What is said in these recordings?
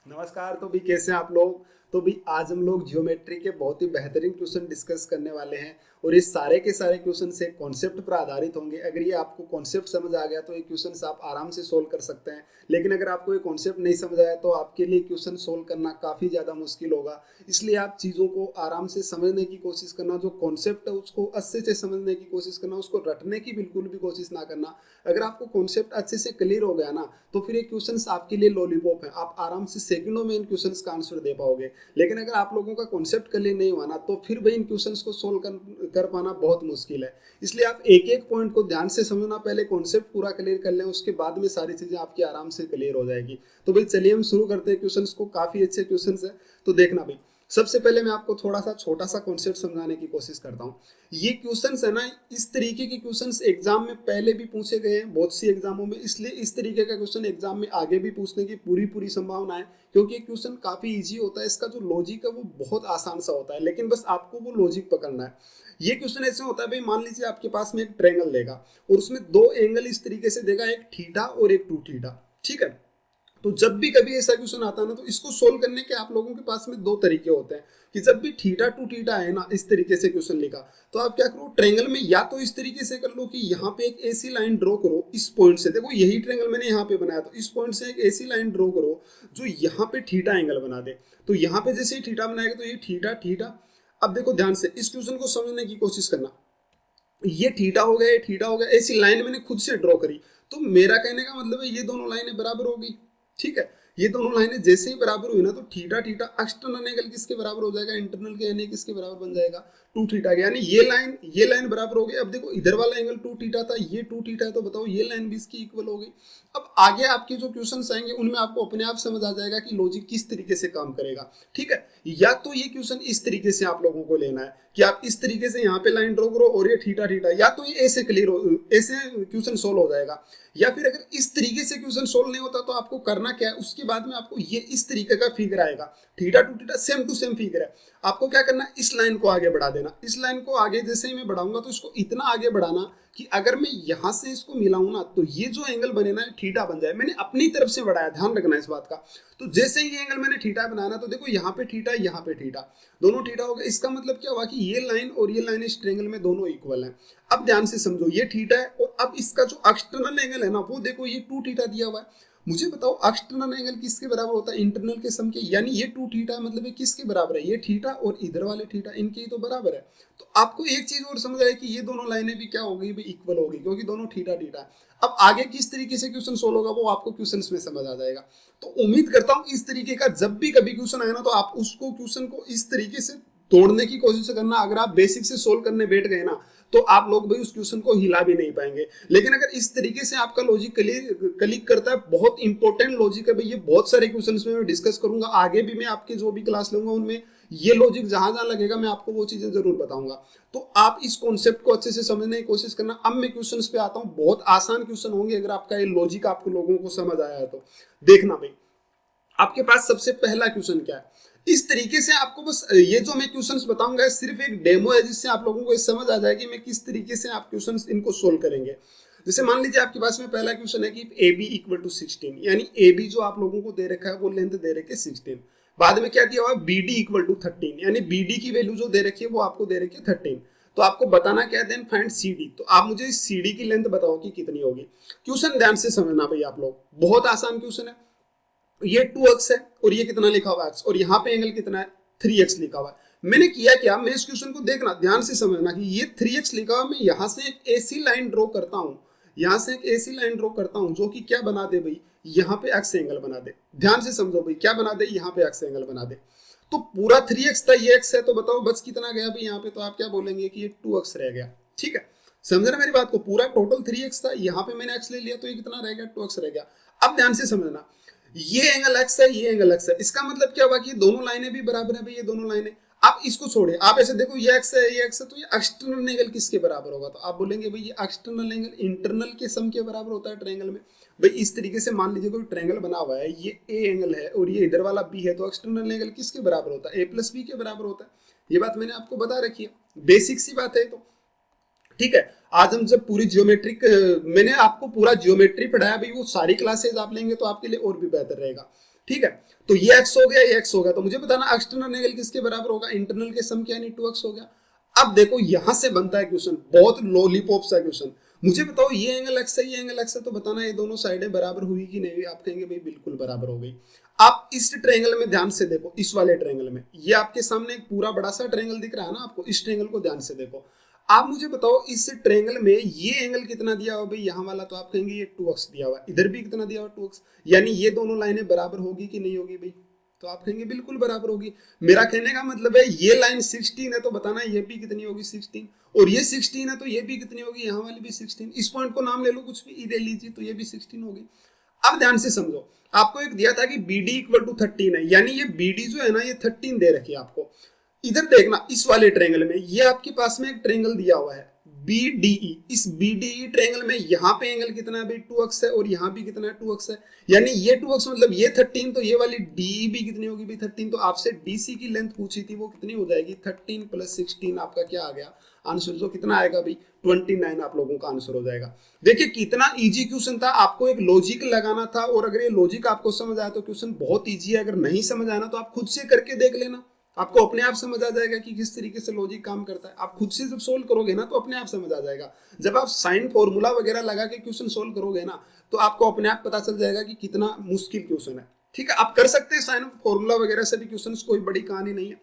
नमस्कार। तो भी कैसे हैं आप लोग। तो भी आज हम लोग ज्योमेट्री के बहुत ही बेहतरीन क्वेश्चन डिस्कस करने वाले हैं और ये सारे के सारे क्वेश्चन से कॉन्सेप्ट पर आधारित होंगे। अगर ये आपको कॉन्सेप्ट समझ आ गया तो ये क्वेश्चन आप आराम से सोल्व कर सकते हैं, लेकिन अगर आपको ये कॉन्सेप्ट नहीं समझ आया तो आपके लिए क्वेश्चन सोल्व करना काफ़ी ज़्यादा मुश्किल होगा। इसलिए आप चीज़ों को आराम से समझने की कोशिश करना, जो कॉन्सेप्ट है उसको अच्छे से समझने की कोशिश करना, उसको रटने की बिल्कुल भी कोशिश ना करना। अगर आपको कॉन्सेप्ट अच्छे से क्लियर हो गया ना तो फिर ये क्वेश्चंस आपके लिए लॉलीपॉप है, आप आराम से सेकंडों में इन क्वेश्चंस का आंसर दे पाओगे। लेकिन अगर आप लोगों का कॉन्सेप्ट क्लियर नहीं हुआ ना तो फिर भी इन क्वेश्चंस को सोल्व कर पाना बहुत मुश्किल है। इसलिए आप एक एक पॉइंट को ध्यान से समझना, पहले कॉन्सेप्ट पूरा क्लियर कर लें, उसके बाद में सारी चीजें आपकी आराम से क्लियर हो जाएगी। तो भाई चलिए हम शुरू करते हैं क्वेश्चंस को। काफी अच्छे क्वेश्चंस है, तो देखना भाई। सबसे पहले मैं आपको थोड़ा सा छोटा सा कॉन्सेप्ट समझाने की कोशिश करता हूँ। ये क्वेश्चंस है ना, इस तरीके के क्वेश्चंस एग्जाम में पहले भी पूछे गए हैं बहुत सी एग्जामों में, इसलिए इस तरीके का क्वेश्चन एग्जाम में आगे भी पूछने की पूरी पूरी संभावना है। क्योंकि ये क्वेश्चन काफी इजी होता है, इसका जो लॉजिक है वो बहुत आसान सा होता है, लेकिन बस आपको वो लॉजिक पकड़ना है। ये क्वेश्चन ऐसे होता है भाई, मान लीजिए आपके पास में एक ट्रायंगल देगा और उसमें दो एंगल इस तरीके से देगा, एक थीटा और एक टू थीटा। ठीक है, तो जब भी कभी ऐसा क्वेश्चन आता है ना तो इसको सोल्व करने के आप लोगों के पास में दो तरीके होते हैं कि जब भी थीटा टू थीटा है ना, इस तरीके से क्वेश्चन लिखा तो आप क्या करो, ट्रायंगल में या तो इस तरीके से कर लो कि यहाँ पे एक ऐसी लाइन ड्रॉ करो इस पॉइंट से, देखो यही ट्रायंगल मैंने यहाँ पे बनाया, तो इस पॉइंट से एक ऐसी लाइन ड्रॉ करो जो यहाँ पे थीटा एंगल बना दे। तो यहाँ पे जैसे ही थीटा बनाएगा तो ये थीटा थीटा। अब देखो ध्यान से इस क्वेश्चन को समझने की कोशिश करना। ये थीटा हो गया, ये थीटा हो गया, ऐसी लाइन मैंने खुद से ड्रॉ करी, तो मेरा कहने का मतलब है ये दोनों लाइनें बराबर होगी। ठीक है, ये दोनों लाइनें जैसे ही बराबर हुई ना तो थीटा थीटा एक्सटर्नल एंगल किसके बराबर हो जाएगा, इंटरनल के यानी किसके बराबर बन जाएगा, टू थीटा के। यानी ये लाइन बराबर हो गई। अब देखो इधर वाला एंगल टू थीटा था, ये टू थीटा है, तो बताओ ये लाइन भी इसकी इक्वल हो गई। अब आगे आपके जो क्वेश्चंस आएंगे उनमें आपको अपने आप समझ आ जाएगा कि लॉजिक किस तरीके से काम करेगा। ठीक है, या तो ये क्वेश्चन इस तरीके से आप लोगों को लेना है कि आप इस तरीके से यहाँ पे लाइन ड्रॉ करो और ये थीटा थीटा, या तो ये ऐसे क्लियर हो, ऐसे क्वेश्चन सोल्व हो जाएगा। या फिर अगर इस तरीके से क्वेश्चन सोल्व नहीं होता तो आपको करना क्या है, उसके बाद में आपको ये इस तरीके का फिगर आएगा, theta to theta same to same figure है। आपको क्या करना है, इस लाइन को आगे बढ़ा देना। इस लाइन को आगे जैसे ही मैं बढ़ाऊंगा तो इसको इतना आगे बढ़ाना कि अगर मैं यहां से इसको मिलाऊं ना तो ये जो एंगल बने ना थीटा बन जाए। मैंने अपनी तरफ से बढ़ाया, ध्यान रखना इस बात का। तो जैसे ही ये एंगल मैंने थीटा बनाना तो देखो यहाँ पे थीटा, यहाँ पे थीटा, दोनों थीटा हो गए। इसका मतलब क्या हुआ कि ये लाइन और ये लाइन इस ट्रायंगल में दोनों इक्वल हैं। अब ध्यान से समझो, ये थीटा है और अब इसका जो एक्सटर्नल एंगल है ना वो देखो, ये टू थीटा दिया हुआ है। मुझे बताओ एक्सटर्नल एंगल किसके बराबर होता है, इंटरनल के सम के। यानी ये टू थीटा मतलब ये किसके बराबर है, ये थीटा और इधर वाले थीटा, इनके ही तो बराबर है। तो आपको एक चीज और समझ आए कि ये दोनों लाइनें भी क्या हो गई, भी इक्वल हो गई, क्योंकि दोनों थीटा थीटा है। अब आगे किस तरीके से क्वेश्चन सोल्व होगा वो आपको क्वेश्चंस में समझ आ जाएगा। तो उम्मीद करता हूं इस तरीके का जब भी कभी क्वेश्चन आए ना तो आप उसको क्वेश्चन को इस तरीके से तोड़ने की कोशिश करना। अगर आप बेसिक से सोल्व करने बैठ गए ना तो आप लोग भाई उस क्वेश्चन को हिला भी नहीं पाएंगे। लेकिन अगर इस तरीके से आपका लॉजिक क्लिक करता है, बहुत इंपॉर्टेंट लॉजिक है भाई ये, बहुत सारे क्वेश्चंस में मैं डिस्कस करूंगा, आगे भी मैं आपके जो भी क्लास लूंगा उनमें ये लॉजिक जहां जहां लगेगा मैं आपको वो चीजें जरूर बताऊंगा। तो आप इस कॉन्सेप्ट को अच्छे से समझने की कोशिश करना। अब मैं क्वेश्चंस पे आता हूँ, बहुत आसान क्वेश्चन होंगे अगर आपका ये लॉजिक आपको लोगों को समझ आया है तो। देखना भाई, आपके पास सबसे पहला क्वेश्चन क्या है। इस तरीके से आपको बस ये जो मैं क्वेश्चंस बताऊंगा सिर्फ एक डेमो है, जिससे आप लोगों को समझ आ जाए कि मैं किस तरीके से आप क्वेश्चंस इनको सोल्व करेंगे। जैसे मान लीजिए आपके पास में पहला क्वेश्चन है कि ए बी इक्वल टू 16, यानी ए बी जो आप लोगों को दे रखा है वो लेंथ दे रखी है 16। बाद में क्या दिया हुआ है, बी डी इक्वल टू 13, यानी बी डी की वैल्यू जो दे रखी है वो आपको दे रखी है 13। तो आपको बताना क्या है, देन फाइंड सी डी। तो आप मुझे इस सी डी की लेंथ बताओ कि कितनी होगी। क्वेश्चन ध्यान से समझना भाई आप लोग, बहुत आसान क्वेश्चन है। ये 2x है और ये कितना लिखा हुआ है x, और यहाँ पे एंगल कितना है 3x लिखा हुआ है। मैंने किया क्या, मैं इस क्वेश्चन को देखना ध्यान से समझना कि ये 3x लिखा हुआ, मैं यहाँ से एक ऐसी लाइन ड्रॉ करता हूँ, यहाँ से एक ऐसी लाइन ड्रॉ करता हूँ जो कि क्या बना दे भाई, यहाँ पे x एंगल बना दे। ध्यान से समझो भाई, क्या बना दे, यहाँ पे x एंगल बना दे। तो पूरा 3x था, ये x है, तो बताओ बच कितना गया भाई यहाँ पे, तो आप क्या बोलेंगे कि ये 2x रह गया। ठीक है, समझ रहे मेरी बात को, पूरा टोटल 3x था, यहाँ पे मैंने x ले लिया तो ये कितना रह गया, 2x रह गया। अब ध्यान से समझना, ये एंगल एक्स है, ये एंगल एक्स है, इसका मतलब क्या हुआ कि ये दोनों लाइनें भी बराबर है भाई, ये दोनों लाइनें। आप इसको छोड़िए, आप ऐसे देखो ये एक्स है, ये एक्स है, तो ये एक्सटर्नल एंगल किसके बराबर होगा, तो आप बोलेंगे भाई ये एक्सटर्नल एंगल इंटरनल के सम के बराबर होता है ट्रायंगल में। भाई इस तरीके से मान लीजिए कोई ट्रायंगल बना हुआ है, ये ए एंगल है और ये इधर वाला बी है, तो एक्सटर्नल एंगल किसके बराबर होता है, ए प्लस बी के बराबर होता है। ये बात मैंने आपको बता रखी है, बेसिक सी बात है। तो ठीक है, आज हम जब पूरी मैंने आपको पूरा जियोमेट्री पढ़ाया भाई, वो सारी क्लासेज आप लेंगे तो आपके लिए और भी बेहतर रहेगा। ठीक है, तो ये x हो गया, ये x हो गया, तो मुझे बताना एक्सटर्नल एंगल किसके बराबर होगा, इंटरनल के सम के, यानी 2x हो गया। अब देखो यहां से बनता है क्वेश्चन, बहुत लॉलीपॉप सा क्वेश्चन, मुझे बताओ ये एंगल x है, ये एंगल x है, तो बताना ये दोनों साइडें बराबर हुई कि नहीं हुई। आप कहेंगे भाई बिल्कुल बराबर हो गई। आप इस ट्रायंगल में ध्यान से देखो, इस वाले ट्रायंगल में, ये आपके सामने एक पूरा बड़ा सा ट्रायंगल दिख रहा है ना आपको, इस ट्रायंगल को ध्यान से देखो। आप मुझे बताओ इस ट्रायंगल में ये एंगल कितना दिया हुआ भाई, यहाँ वाला, तो आप कहेंगे ये 2x दिया हुआ, इधर भी कितना दिया हुआ 2x, यानी ये दोनों लाइनें बराबर होगी कि नहीं होगी भाई, तो आप कहेंगे बिल्कुल बराबर होगी। मेरा कहने का मतलब है ये लाइन 16 है, तो बताना ये भी कितनी होगी 16, और ये 16 है तो ये भी कितनी होगी, यहाँ वाली भी 16, इस पॉइंट को नाम ले लो कुछ भी, ले लीजिए, तो ये भी 16 होगी। अब ध्यान से समझो, आपको एक दिया था कि BD इक्वल टू 13 है, यानी ये BD जो है ना ये 13 दे रखी है आपको। इधर देखना इस वाले ट्रायंगल में, ये आपके पास में एक ट्रायंगल दिया हुआ है BDE, इस BDE ट्रायंगल में यहाँ पे एंगल कितना है भाई 2x है, और यहाँ भी कितना है 2x है, यानी ये 2x मतलब ये 13, तो ये वाली DE भी कितनी होगी भाई 13, तो आपसे DC की लेंथ पूछी थी, वो कितनी हो जाएगी 13 + 16, आपका क्या आ गया आंसर, जो कितना आएगा भाई 29 आप लोगों का आंसर हो जाएगा। देखिए कितना इजी क्वेश्चन था, आपको एक लॉजिक लगाना था, और अगर ये लॉजिक आपको समझ आया तो क्वेश्चन बहुत इजी है, अगर नहीं समझ आया ना तो आप खुद से करके देख लेना, आपको अपने आप समझ आ जाएगा कि किस तरीके से लॉजिक काम करता है। आप खुद से जब सोल्व करोगे ना तो अपने आप समझ आ जाएगा। जब आप साइन फॉर्मूला वगैरह लगा के क्वेश्चन सोल्व करोगे ना तो आपको अपने आप पता चल जाएगा कि कितना मुश्किल क्वेश्चन है। ठीक है, आप कर सकते हैं साइन फॉर्मूला वगैरह से भी क्वेश्चन, कोई बड़ी कहानी नहीं है।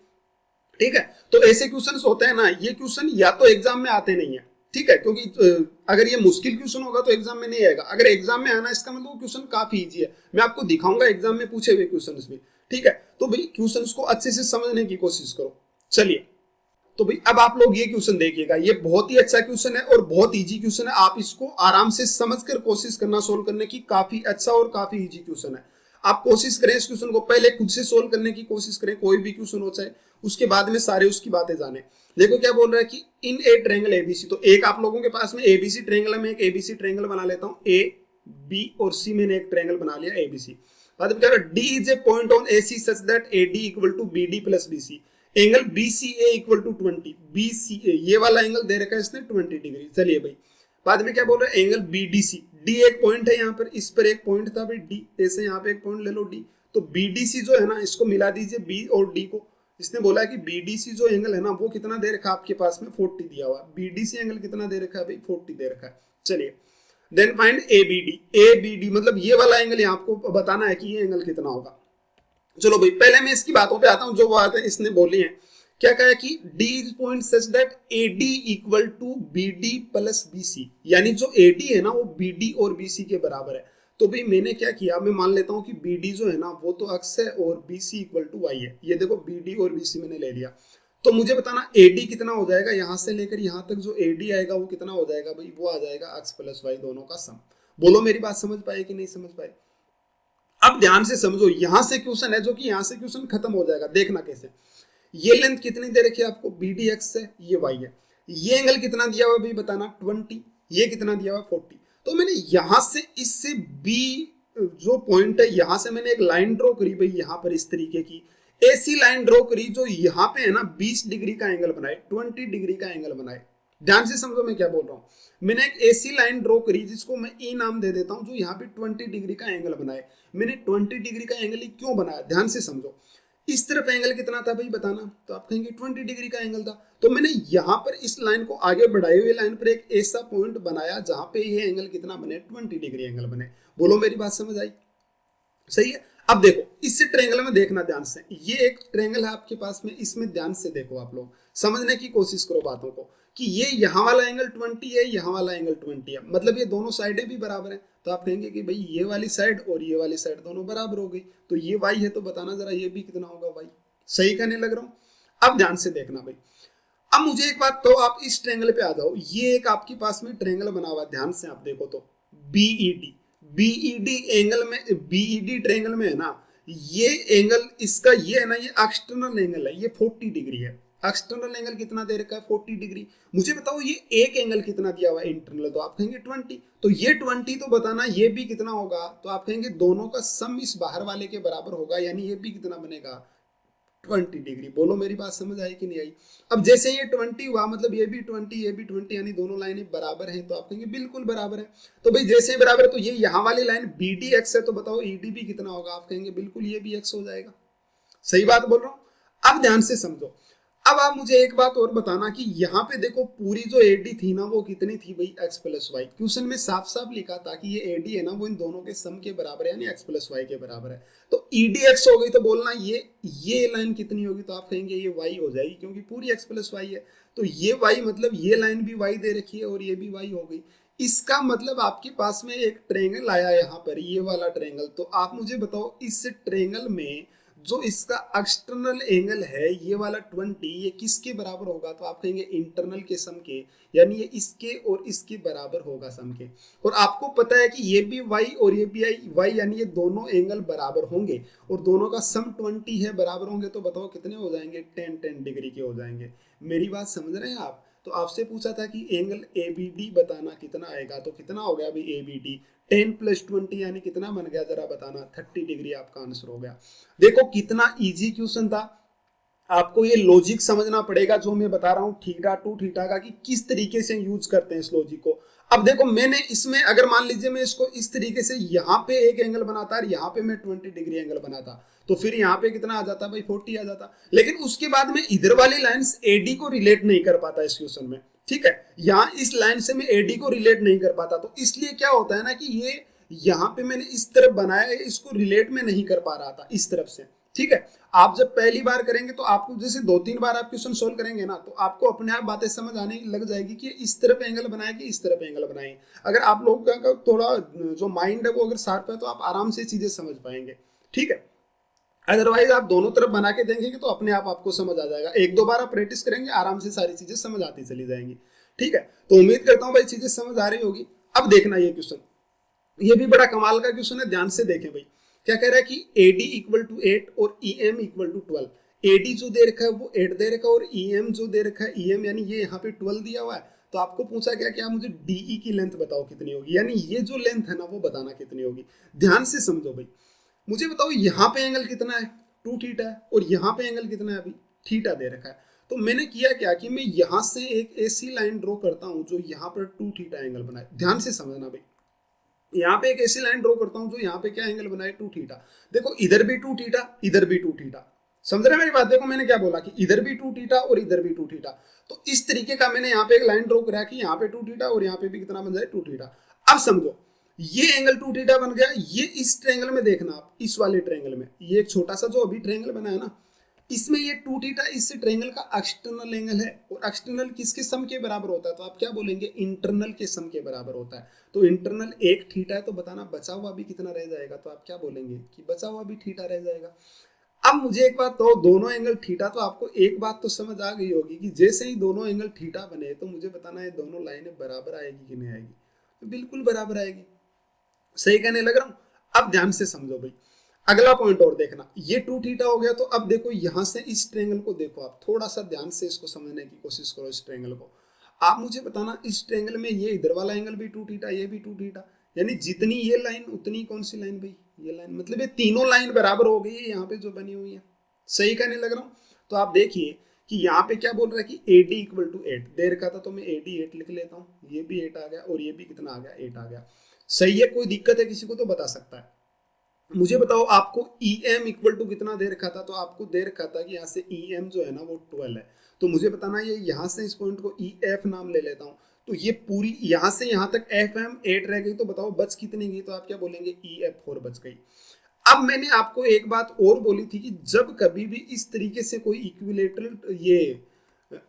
ठीक है, तो ऐसे क्वेश्चन होते हैं ना, ये क्वेश्चन या तो एग्जाम में आते नहीं है, ठीक है, क्योंकि अगर ये मुश्किल क्वेश्चन होगा तो एग्जाम में नहीं आएगा, अगर एग्जाम में आना इसका मतलब क्वेश्चन काफी इजी है। मैं आपको दिखाऊंगा एग्जाम में पूछे हुए क्वेश्चन भी। ठीक है, तो भाई क्वेश्चन को अच्छे से समझने की कोशिश करो। चलिए, तो भाई अब आप लोग ये क्वेश्चन देखिएगा, ये बहुत ही अच्छा क्वेश्चन है और बहुत इजी क्वेश्चन है, आप इसको आराम से समझकर कोशिश करना सोल्व करने की, काफी अच्छा और काफी इजी क्वेश्चन है। आप कोशिश करें इस क्वेश्चन को पहले खुद से सोल्व करने की कोशिश करें, कोई भी क्वेश्चन हो चाहे, उसके बाद में सारे उसकी बातें जाने। देखो क्या बोल रहा है कि इन ए ट्रायंगल एबीसी, तो एक आप लोगों के पास में एबीसी ट्रायंगल है, मैं एक एबीसी ट्रायंगल बना लेता हूं, ए बी और सी, मैंने एक ट्रायंगल बना लिया एबीसी। बाद में क्या है, D is A point on AC such that AD equal to BD plus BC, angle BCA equal to 20, BCA ये वाला एंगल दे रखा है इसने 20 डिग्री। चलिए भाई, बाद में क्या बोल रहा है, एंगल BDC, डी एक पॉइंट है यहाँ पर, इस पर एक पॉइंट था भाई डी, ऐसे यहाँ पे एक पॉइंट ले लो डी, तो BDC जो है ना इसको मिला दीजिए B और D को। इसने बोला है कि BDC जो एंगल है ना वो कितना दे रखा है आपके पास में 40 दिया हुआ, BDC एंगल कितना दे रखा है भाई 40 दे रखा है। चलिए, देन फाइंड ABD मतलब ये वाला एंगल यहाँ आपको बताना है कि ये एंगल कितना होगा। चलो भाई, पहले मैं इसकी बातों पे आता हूं, जो बातें इसने बोली हैं। क्या कहा कि D is point such that AD equal to BD plus BC, यानी जो AD है ना वो BD और BC के बराबर है। तो भाई मैंने क्या किया, मैं मान लेता हूं कि BD जो है ना वो तो अक्स है और BC इक्वल टू Y है। ये देखो BD और BC मैंने ले लिया, तो मुझे बताना AD कितना हो जाएगा, यहां से लेकर यहां तक जो AD आएगा वो कितना हो जाएगा भाई, वो आ जाएगा अक्स प्लस वाई दोनों का सम। बोलो मेरी बात समझ पाए कि नहीं समझ पाए। अब ध्यान से समझो, यहां से क्वेश्चन है जो कि यहां से क्वेश्चन खत्म हो जाएगा। देखना कैसे, ये लेंथ कितनी दे रखी है आपको BDX है, ये Y है, ये एंगल कितना दिया हुआ भाई बताना 20, ये कितना दिया हुआ 40। तो मैंने यहां से इससे B जो पॉइंट है यहां से मैंने एक लाइन ड्रॉ करी भाई, यहां पर इस तरीके की ऐसी लाइन ड्रॉ करी जो यहाँ पे है ना 20 डिग्री का एंगल बनाए, 20 डिग्री का एंगल बनाए। ध्यान से समझो मैं क्या बोल रहा हूं। मैंने एक ऐसी लाइन ड्रॉ करी जिसको मैं E नाम दे देता हूं, जो यहाँ पे 20 डिग्री का एंगल बनाए। मैंने 20 डिग्री का एंगल क्यों बनाया, ध्यान से समझो। इस तरफ एंगल कितना था भाई बताना, तो आप कहेंगे 20 डिग्री का एंगल था। तो मैंने यहाँ पर इस लाइन को आगे बढ़ाए हुए लाइन पर एक ऐसा पॉइंट बनाया जहां पे ये एंगल कितना बने, 20 डिग्री एंगल बने। बोलो मेरी बात समझ आई, सही है। अब देखो इस ट्रायंगल में देखना ध्यान से, ये एक ट्रायंगल है आपके पास में, इसमें ध्यान से देखो, आप लोग समझने की कोशिश करो बातों को, कि ये यहाँ वाला एंगल 20 है, यहाँ वाला एंगल 20 है, मतलब ये दोनों साइडें भी बराबर हैं। तो आप कहेंगे कि भाई ये वाली साइड और ये वाली साइड दोनों बराबर हो गई, तो ये y है, तो बताना जरा ये भी कितना होगा y। सही कहने लग रहा हूं। अब ध्यान से देखना भाई, अब मुझे एक बात तो आप इस ट्रायंगल पे आ जाओ, ये एक आपके पास में ट्रायंगल बना हुआ, ध्यान से आप देखो तो BED एंगल में, BED ट्रायंगल में है ना ये एंगल, इसका ये है ना ये एक्सटर्नल एंगल है, ये 40 डिग्री है। एक्सटर्नल एंगल कितना दे रखा है 40 डिग्री। मुझे बताओ ये एक एंगल कितना दिया हुआ है इंटरनल, तो आप कहेंगे 20, तो ये 20 तो बताना ये भी कितना होगा, तो आप कहेंगे दोनों का सम इस बाहर वाले के बराबर होगा, यानी ये भी कितना बनेगा 20 डिग्री। बोलो मेरी बात समझ आई कि नहीं आई? अब जैसे ये 20 हुआ मतलब ये भी 20 ये भी 20, यानी दोनों लाइनें बराबर हैं, तो आप कहेंगे बिल्कुल बराबर है। तो भाई जैसे ही बराबर है तो ये यहाँ वाली लाइन बी डी एक्स है, तो बताओ ई डी भी कितना होगा? आप कहेंगे बिल्कुल ये भी एक्स हो जाएगा। सही बात बोल रहा हूं? अब ध्यान से समझो। अब आप मुझे एक बात और बताना कि यहाँ पे देखो पूरी जो एडी थी ना वो कितनी थी भाई? X plus Y. क्वेश्चन में साफ साफ लिखा था कि ये एडी है ना वो इन दोनों के सम के बराबर है, यानी एक्स प्लस वाई के बराबर है। तो ईडी एक्स हो गई तो बोलना ये लाइन कितनी होगी? तो आप कहेंगे ये वाई हो जाएगी, क्योंकि पूरी एक्स प्लस वाई है। तो ये वाई मतलब ये लाइन भी वाई दे रखी है और ये भी वाई हो गई। इसका मतलब आपके पास में एक ट्रेंगल आया यहाँ पर, ये वाला ट्रेंगल। तो आप मुझे बताओ इस ट्रेंगल में जो इसका एक्सटर्नल एंगल है ये वाला 20, ये किसके बराबर होगा? तो आप कहेंगे इंटरनल के सम के, यानी ये इसके और इसके बराबर होगा सम के। और आपको पता है कि ये भी y और ये भी y, यानी ये दोनों एंगल बराबर होंगे और दोनों का सम 20 है, बराबर होंगे। तो बताओ कितने हो जाएंगे? 10 डिग्री के हो जाएंगे। मेरी बात समझ रहे हैं आप? तो आपसे पूछा था कि एंगल ABD बताना कितना आएगा, तो कितना हो गया अभी ABD? 10 + 20 यानी कितना बन गया? जरा बताना। 30 डिग्री आपका आंसर हो गया। देखो कितना इजी क्वेश्चन था। आपको ये लॉजिक समझना पड़ेगा जो मैं बता रहा हूँ थीटा टू थीटा का, कि किस तरीके से यूज करते हैं इस लॉजिक को। अब देखो मैंने इसमें अगर मान लीजिए मैं इसको इस तरीके से यहाँ पे एक एंगल बनाता और यहाँ पे मैं 20 डिग्री एंगल बनाता, तो फिर यहाँ पे कितना आ जाता भाई? 40 आ जाता। लेकिन उसके बाद में इधर वाली लाइंस एडी को रिलेट नहीं कर पाता इस क्वेश्चन में, ठीक है? यहाँ इस लाइन से मैं एडी को रिलेट नहीं कर पाता, तो इसलिए क्या होता है ना कि ये यहाँ पे मैंने इस तरफ बनाया, इसको रिलेट में नहीं कर पा रहा था इस तरफ से, ठीक है? आप जब पहली बार करेंगे तो आपको जैसे 2-3 बार आप क्वेश्चन सोल्व करेंगे ना, तो आपको अपने आप बातें समझ आने लग जाएगी कि इस तरफ एंगल बनाए कि इस तरफ एंगल बनाए। अगर आप लोगों का थोड़ा जो माइंड है वो अगर शार्प है तो आप आराम से चीजें समझ पाएंगे, ठीक है? अदरवाइज आप दोनों तरफ बना के देंगे तो अपने आप आपको समझ आ जाएगा। 1-2 बार आप प्रैक्टिस करेंगे आराम से सारी चीजें समझ आती चली जाएंगी, ठीक है? तो उम्मीद करता हूँ भाई चीजें समझ आ रही होगी। अब देखना ये क्वेश्चन, ये भी बड़ा कमाल का क्वेश्चन है, ध्यान से देखें भाई। क्या कह रहा है कि AD = 8 और EM = 12। AD जो दे रखा है वो 8 दे रखा है और EM जो दे रखा है EM यानी ये यहाँ पे 12 दिया हुआ है। तो आपको पूछा गया कि आप मुझे DE की लेंथ बताओ कितनी होगी, यानी ये जो लेंथ है ना वो बताना कितनी होगी। ध्यान से समझो भाई, मुझे बताओ यहाँ पे एंगल कितना है? 2 थीटा है। और यहाँ पे एंगल कितना है? अभी थीटा दे रखा है। तो मैंने किया क्या कि मैं यहाँ से एक ऐसी लाइन ड्रॉ करता हूँ जो यहाँ पर 2 थीटा एंगल बनाए। ध्यान से समझना भाई, यहाँ पे एक ऐसी लाइन ड्रॉ करता हूं जो यहाँ पे क्या एंगल बनाए? 2 थीटा। देखो इधर भी 2 थीटा, इधर भी 2 थीटा। समझ रहे मेरी बात? देखो मैंने क्या बोला कि इधर भी 2 थीटा और इधर भी 2 थीटा। तो इस तरीके का मैंने यहाँ पे एक लाइन ड्रॉ करा कि यहाँ पे 2 थीटा और यहाँ पे भी कितना बन जाए? 2 थीटा। अब समझो ये एंगल 2 थीटा बन गया। ये इस ट्रायंगल में देखना आप, इस वाले ट्रायंगल में ये एक छोटा सा जो अभी ट्रायंगल बना है ना, इसमें ये 2 थीटा इस ट्रायंगल का एक्सटर्नल एंगल है। और एक्सटर्नल किसके सम के बराबर होता है? तो आप क्या बोलेंगे? इंटरनल के सम के बराबर होता है। तो इंटरनल 1 थीटा है, तो बताना बचा हुआ भी कितना रह जाएगा? तो आप क्या बोलेंगे कि बचा हुआ भी थीटा रह जाएगा। अब मुझे एक बात तो, दोनों एंगल थीटा, तो आपको एक बात तो समझ आ गई होगी कि जैसे ही दोनों एंगल थीटा बने तो मुझे बताना है दोनों लाइनें बराबर आएगी कि नहीं आएगी? तो बिल्कुल बराबर आएगी। सही कहने लग रहा हूं? अब ध्यान से समझो भाई, अगला पॉइंट और देखना। ये 2 थीटा हो गया, तो अब देखो यहां से इस ट्रायंगल को देखो, आप थोड़ा सा ध्यान से इसको समझने की कोशिश करो। इस ट्रायंगल को आप मुझे बताना, इस ट्रायंगल में ये इधर वाला एंगल भी 2 थीटा, ये भी 2 थीटा, यानी जितनी ये लाइन उतनी कौन सी लाइन भाई? ये लाइन। मतलब ये तीनों लाइन बराबर हो गई है यहाँ पे जो बनी हुई है। सही कहने लग रहा हूँ? तो आप देखिए कि यहाँ पे क्या बोल रहा है कि AD = 8 दे रखा था, तो मैं AD 8 लिख लेता हूँ। ये भी 8 आ गया और ये भी कितना आ गया? 8 आ गया। सही है? कोई दिक्कत है किसी को तो बता सकता है। मुझे बताओ आपको EM = कितना दे रखा था? तो आपको दे रखा था कि यहाँ से EM जो है ना वो 12 है। तो मुझे बताना ये यहाँ से इस पॉइंट को EF नाम ले लेता हूँ। तो ये पूरी यहाँ से यहाँ तक FM 8 रह गई, तो बताओ बच कितनी गई? तो आप क्या बोलेंगे? EF 4 बच गई। अब मैंने आपको एक बात और बोली थी कि जब कभी भी इस तरीके से कोई इक्विलेटरल ये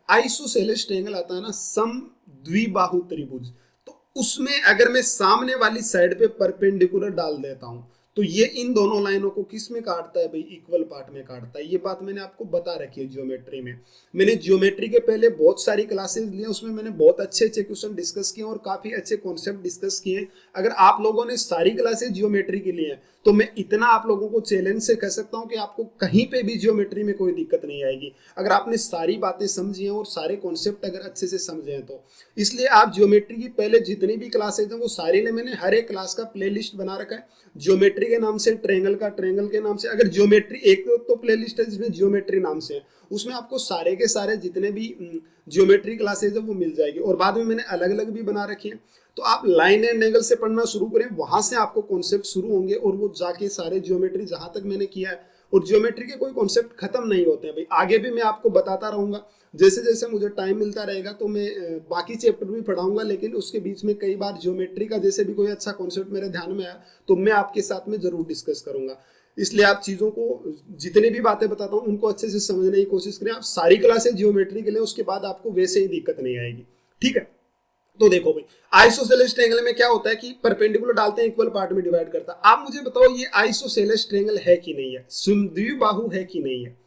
आइसोसेलेस ट्रायंगल आता है ना, सम द्विबाहु त्रिभुज, तो उसमें अगर मैं सामने वाली साइड पे परपेंडिकुलर डाल देता हूं तो ये इन दोनों लाइनों को किस में काटता है भाई? इक्वल पार्ट में काटता है। ये बात मैंने आपको बता रखी है ज्योमेट्री में। मैंने ज्योमेट्री के पहले बहुत सारी क्लासेस ली, उसमें मैंने बहुत अच्छे अच्छे क्वेश्चन डिस्कस किए और काफी अच्छे कॉन्सेप्ट डिस्कस किए। अगर आप लोगों ने सारी क्लासेस ज्योमेट्री की ली हैं तो मैं इतना आप लोगों को चैलेंज से कह सकता हूं कि आपको कहीं पे भी ज्योमेट्री में कोई दिक्कत नहीं आएगी अगर आपने सारी बातें समझी हैं और सारे कॉन्सेप्ट अगर अच्छे से समझे हैं तो। इसलिए आप ज्योमेट्री की पहले जितनी भी क्लासेज हैं वो सारी ने मैंने हर एक क्लास का प्लेलिस्ट बना रखा है, ज्योमेट्री के नाम से, ट्रेंगल का ट्रेंगल के नाम से। अगर ज्योमेट्री एक तो प्लेलिस्ट है जिसमें ज्योमेट्री नाम से है, उसमें आपको सारे के सारे जितने भी ज्योमेट्री क्लासेज है वो मिल जाएगी। और बाद में मैंने अलग अलग भी बना रखी है, तो आप लाइन एंड एंगल से पढ़ना शुरू करें, वहां से आपको कॉन्सेप्ट शुरू होंगे और वो जाके सारे ज्योमेट्री जहां तक मैंने किया है, और ज्योमेट्री के कोई कॉन्सेप्ट खत्म नहीं होते हैं भाई, आगे भी मैं आपको बताता रहूंगा। जैसे जैसे मुझे टाइम मिलता रहेगा तो मैं बाकी चैप्टर भी पढ़ाऊंगा, लेकिन उसके बीच में कई बार ज्योमेट्री का जैसे भी कोई अच्छा कॉन्सेप्ट मेरे ध्यान में आया तो मैं आपके साथ में जरूर डिस्कस करूंगा। इसलिए आप चीजों को, जितनी भी बातें बताता हूँ उनको अच्छे से समझने की कोशिश करें। आप सारी क्लासेस ज्योमेट्री के लिए, उसके बाद आपको वैसे ही दिक्कत नहीं आएगी, ठीक है। तो देखो भाई, आइसोसेलेस ट्रायंगल में क्या होता है कि परपेंडिकुलर डालते हैं, इक्वल पार्ट में डिवाइड करता है। आप मुझे बताओ ये आइसोसेलेस ट्रायंगल है कि नहीं है, समद्विबाहु है कि नहीं है।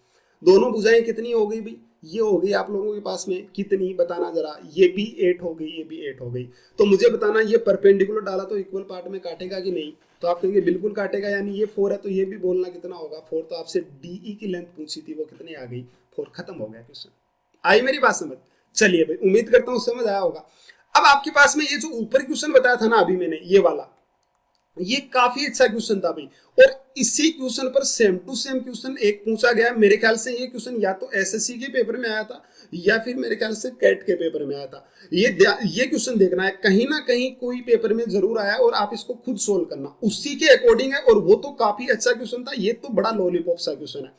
दोनों भुजाएं कितनी हो गई भाई, ये हो गई आप लोगों के पास में कितनी, बताना जरा। ये भी 8 हो गई, ये भी 8 हो गई। तो मुझे बताना ये परपेंडिकुलर डाला तो इक्वल पार्ट में काटेगा कि नहीं, तो आप कहेंगे बिल्कुल काटेगा, यानी ये 4 है तो ये भी बोलना कितना होगा 4। तो आपसे डीई की लेंथ पूछी थी, वो कितनी आ गई 4। खत्म हो गया क्वेश्चन। आई मेरी बात समझ? चलिए भाई, उम्मीद करता हूं समझ आया होगा। अब आपके पास में ये जो ऊपर क्वेश्चन बताया था ना अभी मैंने, ये वाला, ये काफी अच्छा क्वेश्चन था भाई। और इसी क्वेश्चन पर सेम टू सेम क्वेश्चन एक पूछा गया है। मेरे ख्याल से ये क्वेश्चन या तो एसएससी के पेपर में आया था या फिर मेरे ख्याल से कैट के पेपर में आया था। ये क्वेश्चन देखना है, कहीं ना कहीं कोई पेपर में जरूर आया और आप इसको खुद सोल्व करना, उसी के अकॉर्डिंग है। और वो तो काफी अच्छा क्वेश्चन था, ये तो बड़ा लॉलीपॉप सा क्वेश्चन है।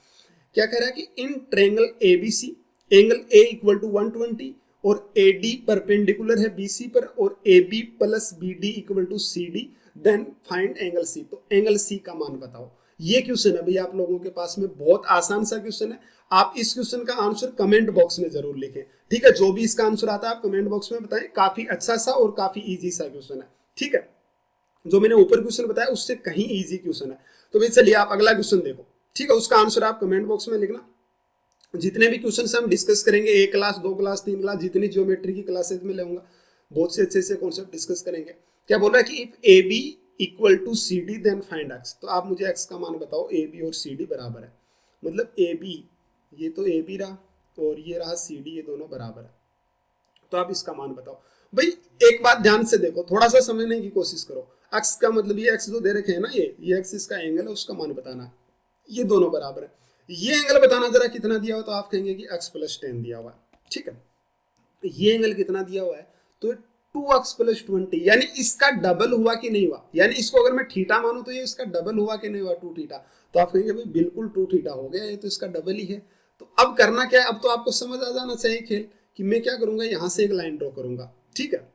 क्या कह रहा है कि in triangle ABC angle A equal to 120 और एडी परपेंडिकुलर है बीसी पर और AB plus BD equal to CD, then find angle C. तो एंगल सी का मान बताओ। ये क्वेश्चन है भैया आप लोगों के पास में, बहुत आसान सा क्वेश्चन है। आप इस क्वेश्चन का आंसर कमेंट बॉक्स में जरूर लिखें, ठीक है। जो भी इसका आंसर आता है आप कमेंट बॉक्स में बताएं। काफी अच्छा सा और काफी इजी सा क्वेश्चन है, ठीक है। जो मैंने ऊपर क्वेश्चन बताया उससे कहीं इजी क्वेश्चन है। तो भाई चलिए आप अगला क्वेश्चन देखो, ठीक है। उसका आंसर आप कमेंट बॉक्स में लिखना। जितने भी क्वेश्चन हम डिस्कस करेंगे, 1 क्लास 2 क्लास 3 क्लास, जितनी ज्योमेट्री की क्लासेज में लेऊंगा, बहुत से अच्छे से कॉन्सेप्ट डिस्कस करेंगे। क्या बोल रहा है कि if A B equal to C D then find X. तो आप मुझे एक्स का मान बताओ। ए बी और सी डी बराबर है, मतलब ए बी, ये तो ए बी रहा और ये रहा सी डी, ये दोनों बराबर है। तो आप इसका मान बताओ। भाई एक बात ध्यान से देखो, थोड़ा सा समझने की कोशिश करो। एक्स का मतलब ये एक्स जो दे रखे हैं ना, ये एक्स इसका एंगल है, उसका मान बताना है। ये दोनों बराबर है। ये एंगल बताना जरा कितना दिया हुआ, तो आप कहेंगे कि x प्लस 10 दिया हुआ है, ठीक है। ये एंगल कितना दिया हुआ है, तो 2x प्लस 20, यानी इसका डबल हुआ कि नहीं हुआ। यानी इसको अगर मैं थीटा मानूं तो ये इसका डबल हुआ कि नहीं हुआ, 2 थीटा। तो आप कहेंगे भाई बिल्कुल 2 थीटा हो गया, ये तो इसका डबल ही है। तो अब करना क्या है, अब तो आपको समझ आ जाना चाहिए खेल, कि मैं क्या करूंगा, यहां से एक लाइन ड्रॉ करूंगा, ठीक है।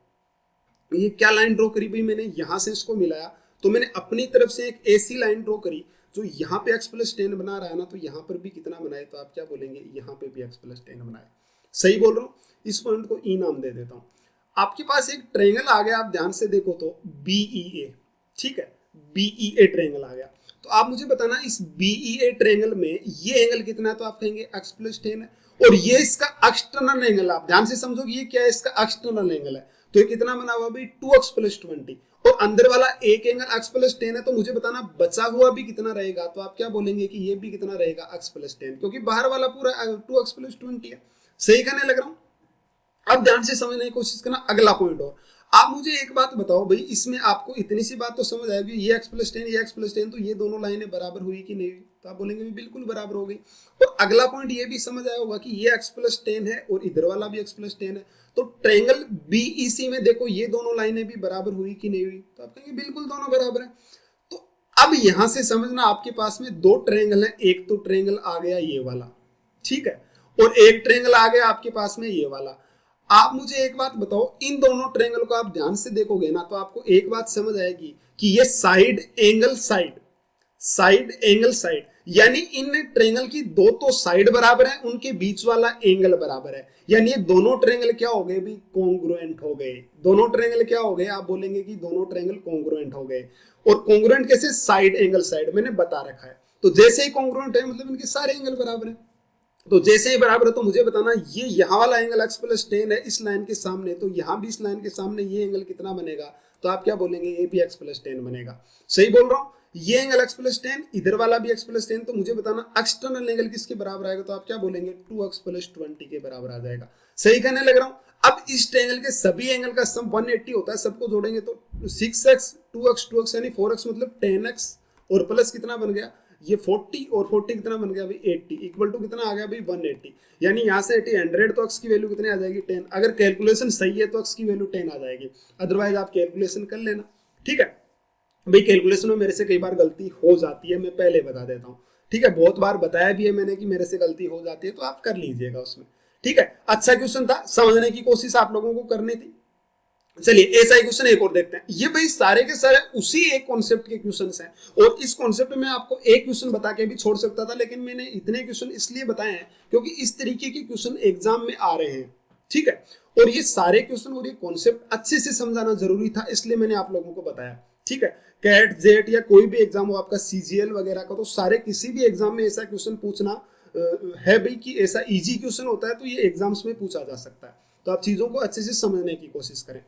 ये क्या लाइन ड्रॉ करी भाई मैंने, यहां से इसको मिलाया, तो मैंने अपनी तरफ से एक ऐसी लाइन ड्रॉ करी जो यहाँ पे x प्लस 10 बना रहा है ना, तो यहाँ पर भी कितना बनाए, तो आप क्या बोलेंगे, यहाँ पे भी x प्लस 10 बनाए। सही बोल रहा हूँ। इस पॉइंट को ई नाम दे देता हूँ। आपके पास एक ट्रायंगल आ गया, आप ध्यान से देखो तो BEA, ठीक है, BEA ट्रायंगल आ गया। तो आप मुझे बताना इस BEA ट्रायंगल में ये एंगल कितना है, तो आप कहेंगे x प्लस 10 है। और ये इसका एक्सटर्नल एंगल, आप ध्यान से समझो ये क्या है, इसका एक्सटर्नल एंगल है। तो ये कितना बना हुआ भाई, 2x प्लस 20, और अंदर वाला एक एंगल x प्लस 10 है। तो मुझे बताना बचा हुआ भी कितना रहेगा, तो आप क्या बोलेंगे कि ये भी कितना रहेगा, x प्लस 10, क्योंकि बाहर वाला पूरा 2x प्लस 20 है। सही कहने लग रहा हूं। अब ध्यान से समझने की कोशिश करना। अगला पॉइंट और आप मुझे एक बात बताओ भाई, इसमें आपको इतनी सी बात तो समझ आएगी, ये x प्लस 10 ये x प्लस 10, तो ये दोनों लाइनें बराबर हुई कि नहीं हुई, तो आप बोलेंगे भी बिल्कुल बराबर हो गई। और अगला पॉइंट ये भी समझ आया होगा कि ये x प्लस 10 है और इधर वाला भी x प्लस 10 है। तो ट्रायंगल BEC में देखो ये दोनों लाइनें भी बराबर हुई कि नहीं हुई, तो आप कहेंगे बिल्कुल दोनों बराबर है। तो अब यहां से समझना, आपके पास में 2 ट्रायंगल है। एक तो ट्रायंगल आ गया ये वाला, ठीक है, और एक ट्रायंगल आ गया आपके पास में ये वाला। आप मुझे एक बात बताओ, इन दोनों ट्रायंगल को आप ध्यान से देखोगे ना, तो आपको एक बात समझ आएगी कि ये side angle side, side angle side, यानी इन ट्रायंगल की दो तो साइड बराबर है, उनके बीच वाला एंगल बराबर है। यानी ये दोनों ट्रायंगल क्या हो गए भी, कॉन्ग्रुएंट हो गए। दोनों ट्रायंगल क्या हो गए, आप बोलेंगे कि दोनों ट्रायंगल कॉन्ग्रुएंट हो गए। और कॉन्ग्रुएंट कैसे, साइड एंगल साइड, मैंने बता रखा है। तो जैसे ही कॉन्ग्रुएंट है मतलब इनके सारे एंगल बराबर है। तो जैसे ही बराबर है तो मुझे बताना ये यहाँ वाला एंगल x प्लस 10 है इस लाइन के सामने, तो यहाँ भी इस लाइन के सामने ये एंगल कितना बनेगा, तो आप क्या बोलेंगे, ये भी x प्लस 10 बनेगा। सही बोल रहा हूँ। ये एंगल x प्लस 10, इधर वाला भी x प्लस 10, तो मुझे बताना एक्सटर्नल एंगल किसके बराबर आएगा, तो आप क्या बोलेंगे 2x प्लस 20 के बराबर आ जाएगा। सही कहने लग रहा हूं। अब इस ट्रायंगल के सभी एंगल का सम 180 होता है, सबको जोड़ेंगे तो 6x 2x यानी 4x मतलब 10x और प्लस कितना बन गया ये 40 और 40 कितना बन गया भाई 80 इक्वल टू कितना आ गया भाई 180। यानी यहाँ से 80 100 तो x की वैल्यू कितनी आ जाएगी 10। अगर कैलकुलेशन सही है तो x की वैल्यू 10 आ जाएगी, अदरवाइज आप कैलकुलेशन कर लेना। ठीक है भाई, कैलकुलेशन में मेरे से कई बार गलती हो जाती है, मैं पहले बता देता हूँ। ठीक है, बहुत बार बताया भी है मैंने कि मेरे से गलती हो जाती है, तो आप कर लीजिएगा उसमें। ठीक है, अच्छा क्वेश्चन था, समझने की कोशिश आप लोगों को करनी थी। चलिए ऐसा ही क्वेश्चन एक और देखते हैं। ये भाई सारे के सारे उसी एक कॉन्सेप्ट के क्वेश्चंस हैं, और इस कॉन्सेप्ट में आपको एक क्वेश्चन बता के भी छोड़ सकता था, लेकिन मैंने इतने क्वेश्चन इसलिए बताए हैं क्योंकि इस तरीके के क्वेश्चन एग्जाम में आ रहे हैं। ठीक है, और ये सारे क्वेश्चन और ये कॉन्सेप्ट अच्छे से समझाना जरूरी था, इसलिए मैंने आप लोगों को बताया। ठीक है, कैट जेट या कोई भी एग्जाम हो आपका सीजीएल वगैरह का, तो सारे किसी भी एग्जाम में ऐसा क्वेश्चन पूछना है भाई कि ऐसा इजी क्वेश्चन होता है तो ये एग्जाम्स में पूछा जा सकता है। तो आप चीजों को अच्छे से समझने की कोशिश करें।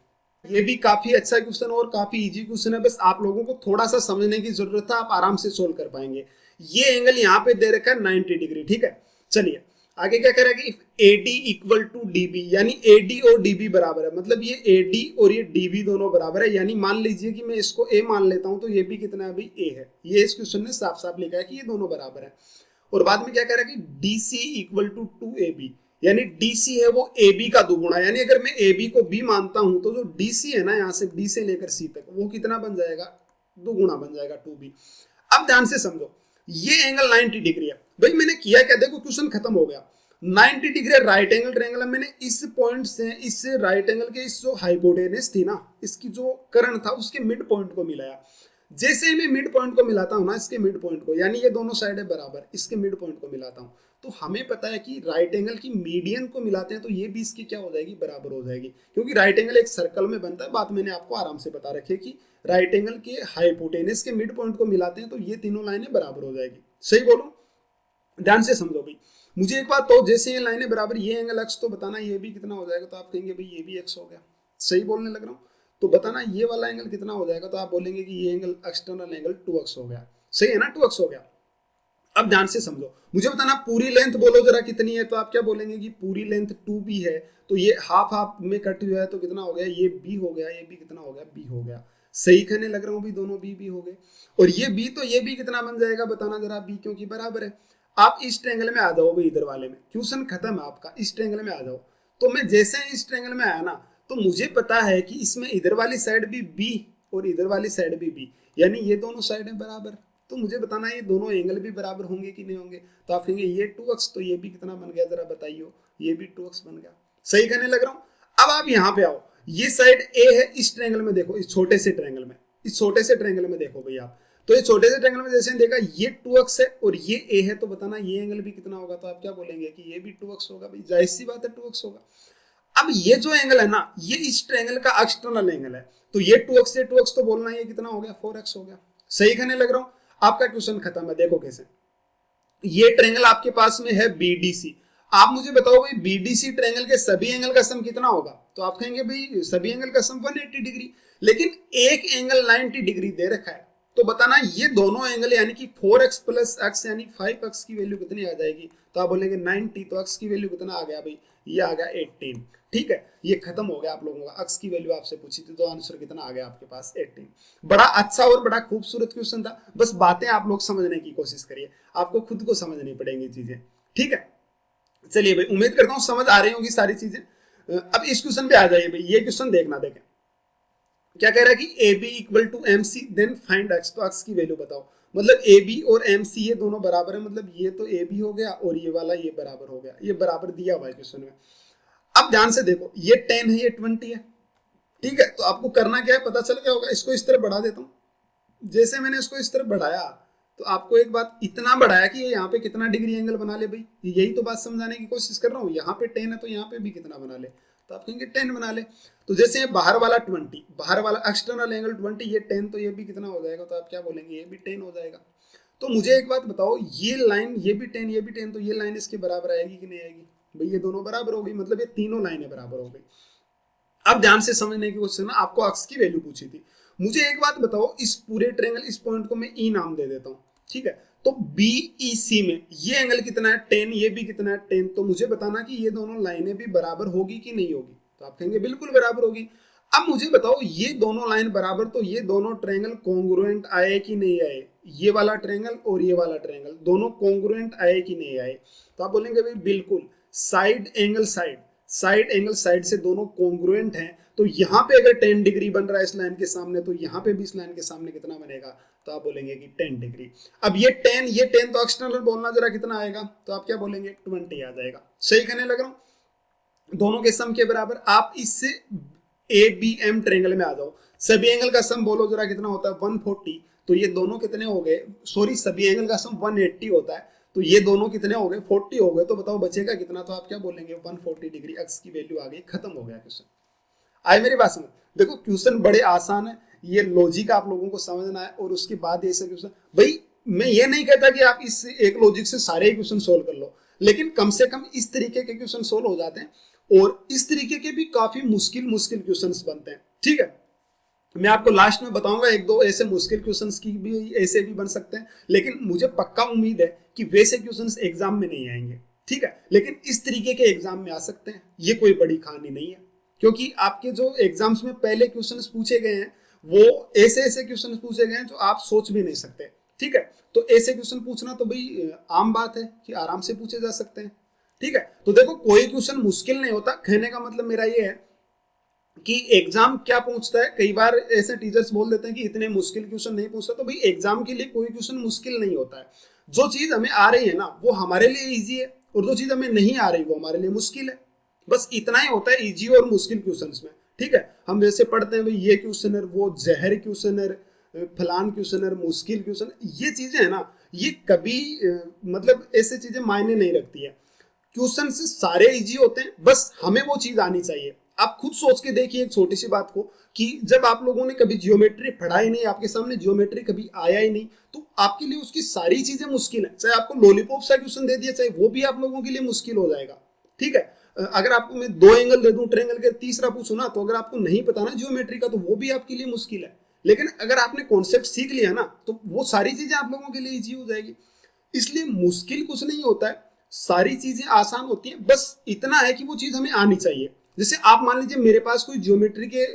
ये भी काफी अच्छा क्वेश्चन और काफी इजी क्वेश्चन है, बस आप लोगों को थोड़ा सा समझने की जरूरत है, आप आराम से सोल्व कर पाएंगे। ये एंगल यहाँ पे दे रखा है 90 डिग्री। ठीक है, चलिए आगे क्या करेगा, if AD equal to DB, यानी AD और DB बराबर है, मतलब ये AD और ये DB दोनों बराबर है। यानी मान लीजिए कि मैं इसको A मान लेता हूं, तो ये भी कितना है भाई A है। ये इस क्वेश्चन ने साफ साफ लिखा है कि ये दोनों बराबर है। और बाद में क्या कह रहा है कि DC इक्वल टू 2AB, यानी DC है वो AB का दुगुना, यानी अगर मैं AB को B मानता हूं तो जो DC है ना यहाँ से B से लेकर C तक, वो कितना बन जाएगा, दुगुना बन जाएगा 2B। अब ध्यान से समझो, ये एंगल 90 डिग्री है। भाई मैंने किया क्या, देखो क्वेश्चन खत्म हो गया। 90 डिग्री राइट एंगल ट्रायंगल, मैंने इस पॉइंट से इस राइट एंगल के इस जो हाइपोटेनस थी ना, इसकी जो कर्ण था उसके मिड पॉइंट को मिलाया। जैसे मैं मिड पॉइंट को मिलाता हूं ना, इसके मिड पॉइंट को, यानी ये दोनों साइड है बराबर, इसके मिड पॉइंट को मिलाता हूं, तो हमें पता है कि राइट एंगल की मीडियन को मिलाते हैं तो ये भी इसकी क्या हो जाएगी, बराबर हो जाएगी। क्योंकि राइट एंगल एक सर्कल में बनता है, बात मैंने आपको आराम से बता रखी है कि राइट एंगल के हाइपोटेनस के मिड पॉइंट को मिलाते हैं तो ये तीनों लाइनें बराबर हो जाएगी। सही बोलो, ध्यान से समझो भाई। मुझे एक बात तो, जैसे ये लाइनें बराबर, ये एंगल एक्स, तो बताना ये भी कितना हो जाएगा, तो आप कहेंगे भाई ये भी एक्स हो गया। सही बोलने लग रहा हूँ, तो बताना ये वाला एंगल कितना हो जाएगा, तो आप बोलेंगे कि ये एंगल एक्सटर्नल एंगल 2x हो गया। सही है ना, 2x हो गया। अब ध्यान से समझो, मुझे बताना पूरी लेंथ बोलो जरा कितनी है, तो आप क्या बोलेंगे कि पूरी लेंथ 2b है, तो ये हाफ हाफ में कट हुआ है तो कितना हो गया, ये b हो गया, ये भी कितना हो गया, b हो गया। सही कहने लग रहा हूँ भाई, दोनों b हो गए। और ये b, तो ये भी कितना बन जाएगा बताना जरा, b क्योंकि बराबर है। आप इस ट्रायंगल में आ जाओ भाई, इधर वाले में क्वेश्चन खत्म है आपका, इस ट्रायंगल में आ जाओ। तो मैं जैसे इस ट्रायंगल में आया ना, तो मुझे पता है कि इसमें इधर वाली साइड भी b और इधर वाली साइड भी b, यानी ये दोनों साइड है बराबर। तो मुझे बताना ये दोनों एंगल भी बराबर होंगे कि नहीं होंगे, तो आप कहेंगे ये 2x, तो ये भी कितना बन गया जरा बताइए, ये भी 2x बन गया। सही कहने लग रहा हूं। अब आप यहाँ पे आओ, ये साइड a है, इस ट्रायंगल में देखो, इस छोटे से ट्रायंगल में, इस छोटे से ट्रायंगल में देखो भाई आप, तो ये छोटे से ट्रायंगल में जैसे देखा ये 2x है और ये a है, तो बताना ये एंगल भी कितना होगा, तो आप क्या बोलेंगे कि ये भी 2x होगा। भाई जाहिर सी बात है 2x होगा। अब ये जो एंगल है ना, ये इस ट्रायंगल का एक्सटर्नल एंगल है, तो ये 2x से 2x तो बोलना ये कितना हो गया, 4x हो गया। सही कहने लग रहा हूं। आपका क्वेश्चन खत्म है। देखो कैसे, ये ट्रायंगल आपके पास में है BDC, आप मुझे बताओ भाई BDC ट्रायंगल के सभी एंगल का सम कितना होगा, तो आप कहेंगे भाई सभी एंगल का सम 180 डिग्री, लेकिन एक एंगल 90 डिग्री दे रखा है, तो बताना ये दोनों एंगल यानी कि 4x प्लस x यानी 5x की वैल्यू कितनी आ जाएगी, तो आप बोलेंगे 90, तो x की वैल्यू कितना आ गया भाई, ये आ गया 18। ठीक है, ये खत्म हो गया आप लोगों का। x की वैल्यू आपसे पूछी थी तो आंसर कितना आ गया आपके पास, 18। बड़ा अच्छा और बड़ा खूबसूरत क्वेश्चन था, बस बातें आप लोग समझने की कोशिश करिए, आपको खुद को समझनी पड़ेंगी चीजें। ठीक है, चलिए भाई, उम्मीद करता हूं समझ आ रही होंगी सारी चीजें। अब इस क्वेश्चन पे आ जाइए भाई, ये क्वेश्चन देखना, देखें क्या कह रहा है कि AB equal to MC then find x, तो x की वैल्यू बताओ। मतलब AB और MC ये दोनों बराबर है, मतलब ये तो AB हो गया और ये वाला ये बराबर हो गया, ये बराबर दिया हुआ है क्वेश्चन में। अब ध्यान से देखो, ये 10 है, ये 20 है। ठीक है, तो आपको करना क्या है, पता चल गया होगा। इसको इस तरह बढ़ा देता हूं, जैसे मैंने इसको इस तरह बढ़ाया, तो आपको एक बात इतना बढ़ाया कि ये यहाँ पे कितना डिग्री एंगल बना ले भाई, यही तो बात समझाने की कोशिश कर रहा हूँ। यहाँ पे 10 है तो यहाँ पे भी कितना बना ले, तो आप कहेंगे 10 बना ले। तो जैसे ये बाहर वाला 20, बाहर वाला एक्सटर्नल एंगल 20, ये 10, तो ये भी कितना हो जाएगा, तो आप क्या बोलेंगे, ये भी 10 हो जाएगा। तो मुझे एक बात बताओ, ये लाइन ये भी 10 ये भी 10, तो ये लाइन इसके बराबर आएगी कि नहीं आएगी, भाई ये दोनों बराबर हो गई, मतलब ये तीनों लाइनें बराबर हो गई। अब ध्यान से समझने की कोशिश करना, आपको x की वैल्यू पूछी थी, मुझे एक बात बताओ, इस पूरे ट्रायंगल, इस पॉइंट को मैं ई नाम दे देता हूँ, ठीक है, तो BEC में ये एंगल कितना है 10, ये भी कितना है 10, तो मुझे बताना कि ये दोनों लाइनें भी बराबर होगी कि नहीं होगी, तो आप कहेंगे बिल्कुल बराबर होगी। अब मुझे बताओ ये दोनों लाइन बराबर, तो ये दोनों ट्रायंगल कॉन्ग्रुएंट आए कि नहीं आए, ये वाला ट्रायंगल और ये वाला ट्रायंगल दोनों कॉन्ग्रुएंट आए कि नहीं आए, तो आप बोलेंगे भाई बिल्कुल, साइड एंगल साइड से दोनों कॉन्ग्रुएंट हैं, तो यहाँ पे अगर 10 डिग्री बन रहा है इस लाइन के सामने, तो यहाँ पे भी इस लाइन के सामने कितना बनेगा, तो आप बोलेंगे कि 10 डिग्री। अब ये 10 तो एक्सटर्नल बोलना जरा कितना आएगा, तो आप क्या बोलेंगे 20 आ जाएगा। सही कहने लग रहा हूं, दोनों के सम के बराबर। आप इससे ABM ट्रायंगल में आ जाओ, सभी एंगल का सम बोलो जरा कितना होता है 140, तो ये दोनों कितने हो गए, सॉरी सभी एंगल का सम 180 होता है, तो ये दोनों कितने हो गए 40 हो गए, तो बताओ बचेगा कितना, तो आप क्या बोलेंगे 140 डिग्री, एक्स की वैल्यू आ गई, खत्म हो गया क्वेश्चन। आए मेरी बात समझ, देखो क्वेश्चन बड़े आसान है, ये लॉजिक आप लोगों को समझना है, और उसके बाद ऐसे क्वेश्चन, भाई मैं ये नहीं कहता कि आप इस एक लॉजिक से सारे क्वेश्चन सोल्व कर लो, लेकिन कम से कम इस तरीके के क्वेश्चन सोल्व हो जाते हैं, और इस तरीके के भी काफी मुश्किल क्वेश्चंस बनते हैं, ठीक है। मैं आपको लास्ट में बताऊंगा एक दो ऐसे मुश्किल क्वेश्चंस की भी, ऐसे भी बन सकते हैं, लेकिन मुझे पक्का उम्मीद है कि वैसे क्वेश्चंस एग्जाम में नहीं आएंगे, ठीक है, लेकिन इस तरीके के एग्जाम में आ सकते हैं, ये कोई बड़ी कहानी नहीं है, क्योंकि आपके जो एग्जाम्स में पहले क्वेश्चंस पूछे गए हैं वो ऐसे क्वेश्चंस पूछे गए हैं जो आप सोच भी नहीं सकते, ठीक है, तो ऐसे क्वेश्चन पूछना तो भाई आम बात है कि आराम से पूछे जा सकते हैं, ठीक है। तो देखो कोई क्वेश्चन मुश्किल नहीं होता, कहने का मतलब मेरा ये है कि एग्जाम क्या पूछता है, कई बार ऐसे टीचर्स बोल देते हैं कि इतने मुश्किल क्वेश्चन नहीं पूछता, तो भाई एग्जाम के लिए कोई क्वेश्चन मुश्किल नहीं होता है, जो चीज हमें आ रही है ना वो हमारे लिए इजी है, और जो चीज हमें नहीं आ रही वो हमारे लिए मुश्किल है, बस इतना ही होता है इजी और मुश्किल क्वेश्चंस में, ठीक है। हम जैसे पढ़ते हैं भाई ये क्वेश्चन है, वो जहर क्वेश्चन है, फलान क्वेश्चन है, मुश्किल क्वेश्चन, ये चीजें है ना, ये कभी मतलब ऐसे चीजें मायने नहीं रखती है, क्वेश्चन सारे इजी होते हैं, बस हमें वो चीज आनी चाहिए। आप खुद सोच के देखिए एक छोटी सी बात को, कि जब आप लोगों ने कभी जियोमेट्री पढ़ा ही नहीं, आपके सामने जियोमेट्री कभी आया ही नहीं, तो आपके लिए उसकी सारी चीजें मुश्किल है, चाहे आपको लॉलीपॉप सा क्वेश्चन दे दिया, चाहे वो भी आप लोगों के लिए मुश्किल हो जाएगा, ठीक है। अगर आपको मैं 2 एंगल दे दूं ट्रायंगल के, तीसरा पूछूं ना, तो अगर आपको नहीं पता ना जियोमेट्री का, तो वो भी आपके लिए मुश्किल है, लेकिन अगर आपने कॉन्सेप्ट सीख लिया ना, तो वो सारी चीजें आप लोगों के लिए इजी हो जाएगी। इसलिए मुश्किल कुछ नहीं होता है, सारी चीजें आसान होती हैं, बस इतना है कि वो चीज हमें आनी चाहिए। जैसे आप मान लीजिए मेरे पास कोई ज्योमेट्री के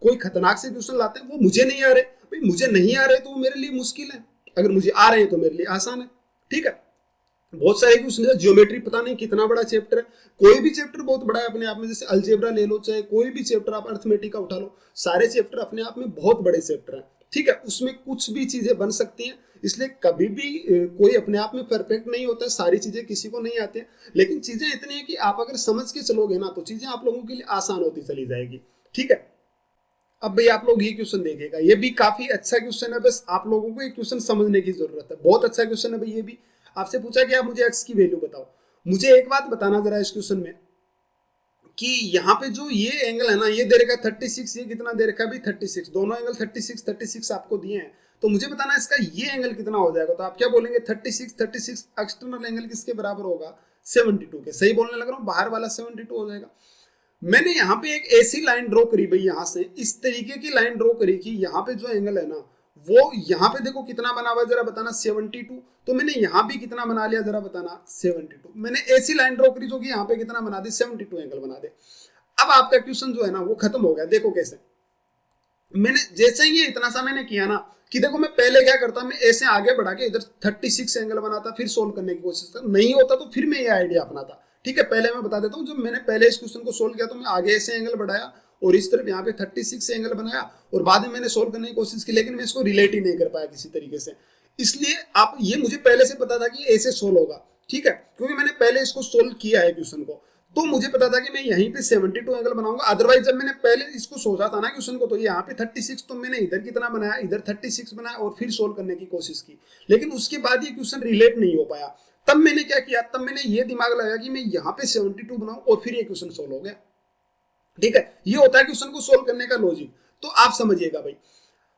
कोई खतरनाक से क्वेश्चन लाते हैं, वो मुझे नहीं आ रहे, भाई मुझे नहीं आ रहे तो वो मेरे लिए मुश्किल है, अगर मुझे आ रहे हैं तो मेरे लिए आसान है, ठीक है। बहुत सारे क्वेश्चन, ज्योमेट्री पता नहीं कितना बड़ा चैप्टर है, कोई भी चैप्टर बहुत बड़ा है अपने आप में, जैसे अलजेब्रा ले लो, चाहे कोई भी चैप्टर आप अर्थमेटिक का उठा लो, सारे चैप्टर अपने आप में बहुत बड़े चैप्टर हैं, ठीक है, उसमें कुछ भी चीजें बन सकती हैं, इसलिए कभी भी कोई अपने आप में परफेक्ट नहीं होता है, सारी चीजें किसी को नहीं आती हैं, लेकिन चीजें इतनी है कि आप अगर समझ के चलोगे ना, तो चीजें आप लोगों के लिए आसान होती चली जाएगी, ठीक है। अब भाई आप लोग ये क्वेश्चन देखिएगा, ये भी काफी अच्छा क्वेश्चन है, बस आप लोगों को ये क्वेश्चन समझने की जरूरत है, बहुत अच्छा क्वेश्चन है भाई। ये भी आपसे पूछा कि आप मुझे एक्स की वैल्यू बताओ, मुझे एक बात बताना जरा इस क्वेश्चन में, कि यहाँ पे जो ये एंगल है ना, ये दे रखा है 36, ये कितना दे रखा है भाई 36, दोनों एंगल 36 आपको दिए हैं, तो मुझे बताना इसका ये एंगल कितना हो जाएगा, तो आप क्या बोलेंगे 36 एक्सटर्नल एंगल किसके बराबर होगा 72 के, सही बोलने लग रहा हूँ, बाहर वाला 72 हो जाएगा। मैंने यहाँ पे एक ऐसी लाइन ड्रॉ करी भाई, यहाँ से इस तरीके की लाइन ड्रॉ करी कि यहाँ पे जो एंगल है ना, वो यहाँ पे देखो कितना बना हुआ जरा बताना 72, तो मैंने यहाँ भी कितना बना लिया जरा बताना 72, मैंने ऐसी लाइन ड्रॉ करी जो कि यहाँ पे कितना बना दे 72 एंगल बना दे। अब आपका क्वेश्चन जो है ना वो खत्म हो गया, देखो कैसे, मैंने जैसे ही ये इतना सा मैंने किया ना, कि देखो मैं पहले क्या करता, मैं ऐसे आगे बढ़ा के इधर 36 एंगल बनाता, फिर सोल्व करने की कोशिश करता, नहीं होता तो फिर मैं ये आइडिया अपनाता, ठीक है। पहले मैं बता देता हूँ, जब मैंने पहले इस क्वेश्चन को सोल्व किया तो मैं आगे ऐसे एंगल बढ़ाया और इस तरफ यहाँ पे 36 एंगल बनाया, और बाद में मैंने सोल्व करने की कोशिश की, लेकिन मैं इसको रिलेट ही नहीं कर पाया किसी तरीके से, इसलिए आप ये मुझे पहले से पता था कि ऐसे सोल्व होगा, ठीक है, क्योंकि मैंने पहले इसको सोल्व किया है क्वेश्चन को, तो मुझे पता था कि मैं यहीं पे 72 एंगल बनाऊंगा। अदरवाइज जब मैंने पहले इसको सोचा था ना क्वेश्चन को, तो यहाँ पे 36, तो मैंने इधर कितना बनाया, इधर 36 बनाया और फिर सोल्व करने की कोशिश की, लेकिन उसके बाद ये क्वेश्चन रिलेट नहीं हो पाया। तब मैंने क्या किया, तब मैंने ये दिमाग लगाया कि मैं यहाँ पे 72 बनाऊं और फिर ये क्वेश्चन सोल्व हो गया, ठीक है। ये होता है क्वेश्चन को सोल्व करने का लॉजिक। तो आप समझिएगा भाई,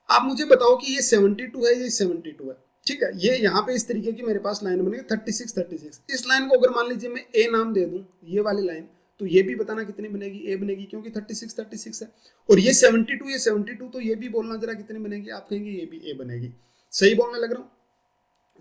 आप मुझे बताओ कि ये 72 है, ये 72 है, ठीक है। ये यहाँ पे इस तरीके की मेरे पास लाइन बनेगी 36, इस लाइन को अगर मान लीजिए मैं ए नाम दे दूं, ये वाली लाइन, तो ये भी बताना कितनी बनेगी, ए बनेगी, क्योंकि 36 है। और ये 72 तो ये भी बोलना जरा कितनी बनेगी, आप कहेंगे ये भी ए बनेगी। सही बोलने लग रहा हूँ।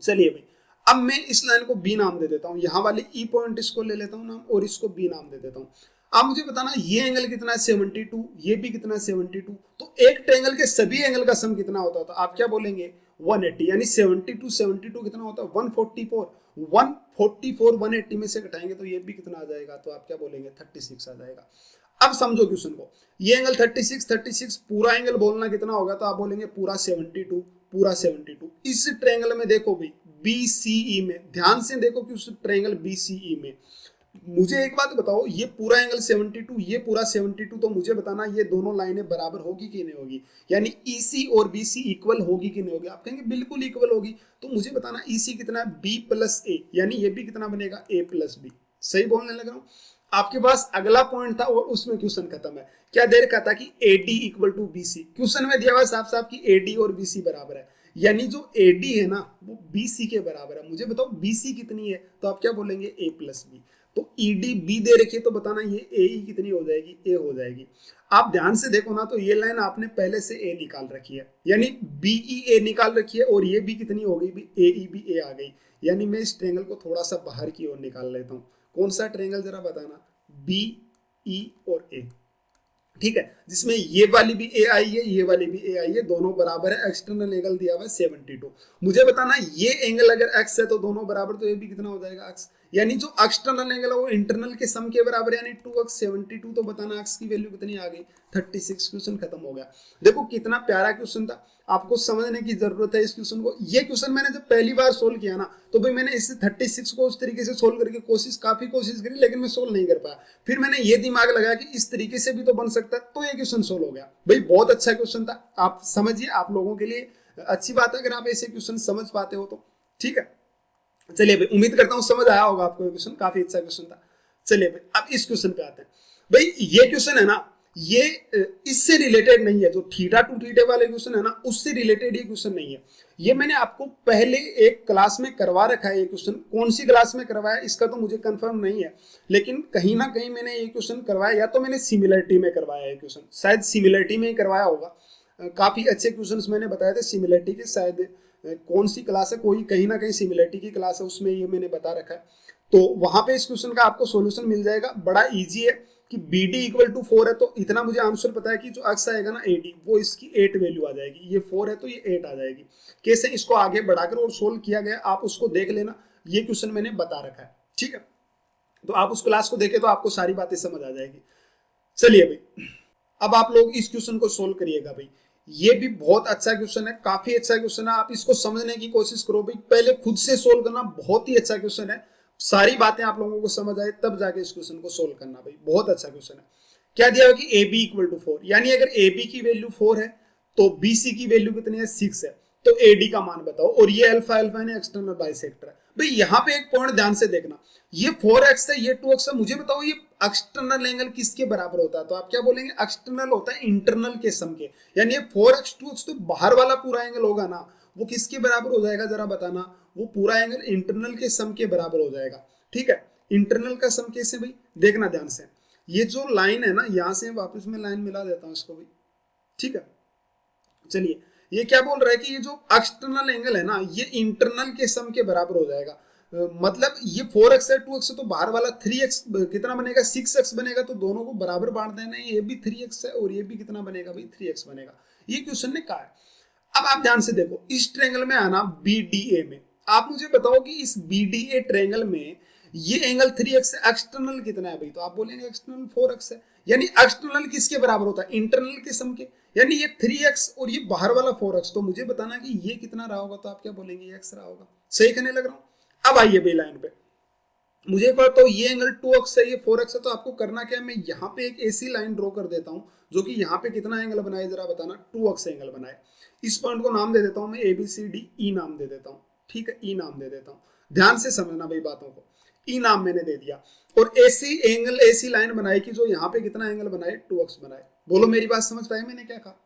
चलिए भाई, अब मैं इस लाइन को बी नाम दे देता हूँ, यहाँ वाले ई पॉइंट इसको ले लेता हूँ नाम और इसको बी नाम दे देता हूँ। आप मुझे बताना ये एंगल कितना है 72, ये भी कितना है 72, तो एक ट्रायंगल के सभी एंगल का सम कितना होता है, तो आप क्या बोलेंगे 180, यानी 72 कितना होता है 144, 180 में से घटाएंगे तो ये भी कितना आ जाएगा, तो आप क्या बोलेंगे 36 आ जाएगा। अब समझो क्वेश्चन को, ये एंगल 36 पूरा एंगल बोलना कितना होगा, तो आप बोलेंगे पूरा 72, पूरा 72। इस ट्रायंगल में देखो भाई BCE में, ध्यान से देखो कि उस ट्रायंगल BCE में मुझे एक बात बताओ, ये पूरा एंगल 72, ये पूरा 72, तो मुझे बताना ये दोनों लाइनें बराबर होगी कि नहीं होगी, यानी EC और BC इक्वल होगी कि नहीं होगी। आप कहेंगे बिल्कुल इक्वल होगी, तो मुझे बताना EC कितना है B प्लस A, यानी ये भी कितना बनेगा A प्लस B। सही बोलने लग रहा हूँ। आपके पास अगला पॉइंट था और उसमें क्वेश्चन खत्म है। क्या दे रखा था कि AD equal to BC, question में दिया हुआ साफ साफ कि AD और BC बराबर है, यानी जो AD है ना वो BC के बराबर है। मुझे बताओ BC कितनी है, तो आप क्या बोलेंगे A प्लस B। तो ED B दे रखी है, तो बताना ये AE कितनी हो जाएगी, A हो जाएगी। आप ध्यान से देखो ना, तो ये लाइन आपने पहले से A निकाल रखी है, यानी BE A निकाल रखी है, और ये भी कितनी हो गई, AE भी A आ गई। यानी मैं इस ट्रायंगल को थोड़ा सा बाहर की ओर निकाल लेता हूँ। कौन सा ट्रायंगल जरा बताना, BE और A, ठीक है, जिसमें ये वाली भी ए आई है, ये वाली भी ए आई है, दोनों बराबर है। एक्सटर्नल एंगल दिया हुआ है 72। मुझे बताना ये एंगल अगर एक्स है तो दोनों बराबर, तो ये भी कितना हो जाएगा एक्स, यानी जो एक्सटर्नल एंगल है वो इंटरनल के सम के बराबर, यानी 2x 72। तो बताना एक्स की वैल्यू कितनी आ गई 36। क्वेश्चन खत्म हो गया। देखो कितना प्यारा क्वेश्चन था, आपको समझने की जरूरत है इस क्वेश्चन को। ये क्वेश्चन मैंने जब पहली बार सोल्व किया ना, तो भाई मैंने इस 36 को उस तरीके से सोल्व करके काफी कोशिश करी, लेकिन मैं सोल्व नहीं कर पाया। फिर मैंने ये दिमाग लगाया कि इस तरीके से भी तो बन सकता है, तो ये क्वेश्चन सोल्व हो गया। भाई बहुत अच्छा क्वेश्चन था, आप समझिए, आप लोगों के लिए अच्छी बात है अगर आप ऐसे क्वेश्चन समझ पाते हो तो, ठीक है। चलिए भाई, उम्मीद करता हूं समझ आया होगा आपको, क्वेश्चन काफी अच्छा क्वेश्चन था। चलिए भाई, अब इस क्वेश्चन पे आते हैं। भाई ये क्वेश्चन है ना, ये इससे रिलेटेड नहीं है, जो थीटा टू थीटा वाले क्वेश्चन है ना, उससे रिलेटेड ये क्वेश्चन नहीं है। ये मैंने आपको पहले एक क्लास में करवा रखा है। ये क्वेश्चन कौन सी क्लास में करवाया इसका तो मुझे कंफर्म नहीं है, लेकिन कहीं ना कहीं मैंने ये क्वेश्चन करवाया, या तो मैंने सिमिलरिटी में करवाया है क्वेश्चन, शायद सिमिलरिटी में ही करवाया होगा। काफी अच्छे क्वेश्चंस मैंने बताए थे सिमिलरिटी के, शायद कौन सी क्लास है, कोई कहीं ना कहीं सिमिलरिटी की क्लास है, उसमें ये मैंने बता रखा है। तो वहां पे इस क्वेश्चन का आपको सॉल्यूशन मिल जाएगा। बड़ा इजी है कि BD इक्वल टू 4 है, तो इतना मुझे आंसर पता है कि जो एक्स आएगा ना AD, वो इसकी 8 वैल्यू आ जाएगी। ये 4 है तो ये 8 आ जाएगी। कैसे इसको आगे बढ़ाकर और सोल्व किया गया आप उसको देख लेना, ये क्वेश्चन मैंने बता रखा है, ठीक है। तो आप उस क्लास को देखें तो आपको सारी बातें समझ आ जाएगी। चलिए भाई, अब आप लोग इस क्वेश्चन को सोल्व करिएगा। भाई ये भी बहुत अच्छा क्वेश्चन है, काफी अच्छा क्वेश्चन है। आप इसको समझने की कोशिश करो भाई, पहले खुद से सोल्व करना, बहुत ही अच्छा क्वेश्चन है। सारी बातें आप लोगों को समझ आए तब जाके इस क्वेश्चन को सोल्व करना। भाई बहुत अच्छा क्वेश्चन है। क्या दिया हुआ कि AB इक्वल टू 4, यानी अगर AB की वैल्यू 4 है तो BC की वैल्यू कितनी है 6 है, तो AD का मान बताओ। और ये अल्फा अल्फा यानी एक्सटर्नल बाइसेक्टर है। भाई यहाँ पे एक पॉइंट ध्यान से देखना, ये 4x है, ये 2x है। मुझे बताओ ये एक्सटर्नल एंगल किसके बराबर होता है, तो आप क्या बोलेंगे एक्सटर्नल होता है इंटरनल के सम के, यानी ये 4x 2x तो बाहर वाला पूरा एंगल होगा ना, वो किसके बराबर हो जाएगा जरा बताना, वो पूरा एंगल इंटरनल के सम के बराबर हो जाएगा, ठीक है। इंटरनल का सम कैसे भाई, देखना ध्यान से, ये जो लाइन है ना, यहां से वापस मैं लाइन मिला देता हूं इसको भाई, ठीक है। चलिए, ये क्या बोल रहा है कि ये जो एक्सटर्नल एंगल है ना, ये इंटरनल के सम के बराबर हो जाएगा। मतलब ये 4x है 2x है, तो बाहर वाला 3x कितना बनेगा 6x बनेगा, तो दोनों को बराबर बांट देना है। ये भी 3x है और ये भी कितना बनेगा भाई 3x बनेगा। ये क्वेश्चन ने कहा है। अब आप ध्यान से देखो, इस ट्रायंगल में आना BDA में, आप मुझे बताओ कि इस BDA ट्रायंगल में ये एंगल 3x है, एक्सटर्नल कितना है भाई, तो आप बोलेंगे एक्सटर्नल 4x है। यानी एक्सटर्नल किसके बराबर होता है, इंटरनल के सम के, यानी ये 3x और ये बाहर वाला 4x। तो मुझे बताना कि ये कितना रहा होगा, तो आप क्या बोलेंगे x रहा होगा। सही कहने लग रहा हूं। अब आइए भाई लाइन पे, मुझे एक बार तो ये एंगल 2x है, ये 4x है, तो आपको करना क्या है, मैं यहाँ पे एक ऐसी लाइन ड्रॉ कर देता हूँ जो कि यहाँ पे कितना एंगल बनाए जरा बताना, 2x एंगल बनाए। इस पॉइंट को नाम दे देता हूँ मैं ABCDE नाम दे देता हूँ, ठीक है, E नाम दे देता हूँ। ध्यान से समझना भाई बातों को, E नाम मैंने दे दिया और ऐसी एंगल ऐसी लाइन बनाई कि जो यहाँ पे कितना एंगल बनाए 2x बनाए। बोलो मेरी बात समझ पाए मैंने क्या कहा,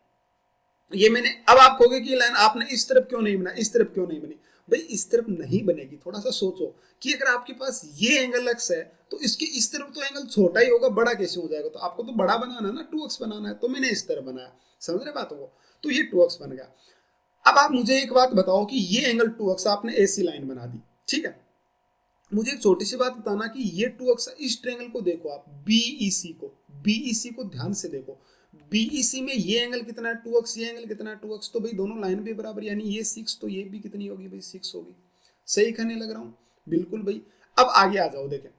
ये मैंने, अब आप कहोगे कि लाइन आपने इस तरफ क्यों नहीं बना, इस तरफ क्यों नहीं बनी। भाई इस तरफ नहीं बनेगी। थोड़ा सा सोचो कि अगर आपके पास ये एंगल एक्स है तो इसके इस तरफ तो एंगल छोटा ही होगा, बड़ा कैसे हो जाएगा? तो आपको तो बड़ा बनाना है ना, 2x बनाना है, तो मैंने इस तरह बनाया। समझ रहे बातों को? तो ये 2x बन गया। अब आप मुझे एक बात बताओ कि ये एंगल 2x आपने ऐसी लाइन बना दी, ठीक है। मुझे एक छोटी सी बात बताना कि ये 2x, इस ट्रायंगल को देखो आप, बीईसी को ध्यान से देखो। बीईसी में ये एंगल कितना है 2x, ये एंगल कितना है 2x, तो भाई दोनों लाइन भी बराबर, यानी ये 6 तो ये भी कितनी होगी भाई 6 होगी। सही कहने लग रहा हूं? बिल्कुल भाई। अब आगे आ जाओ, देखें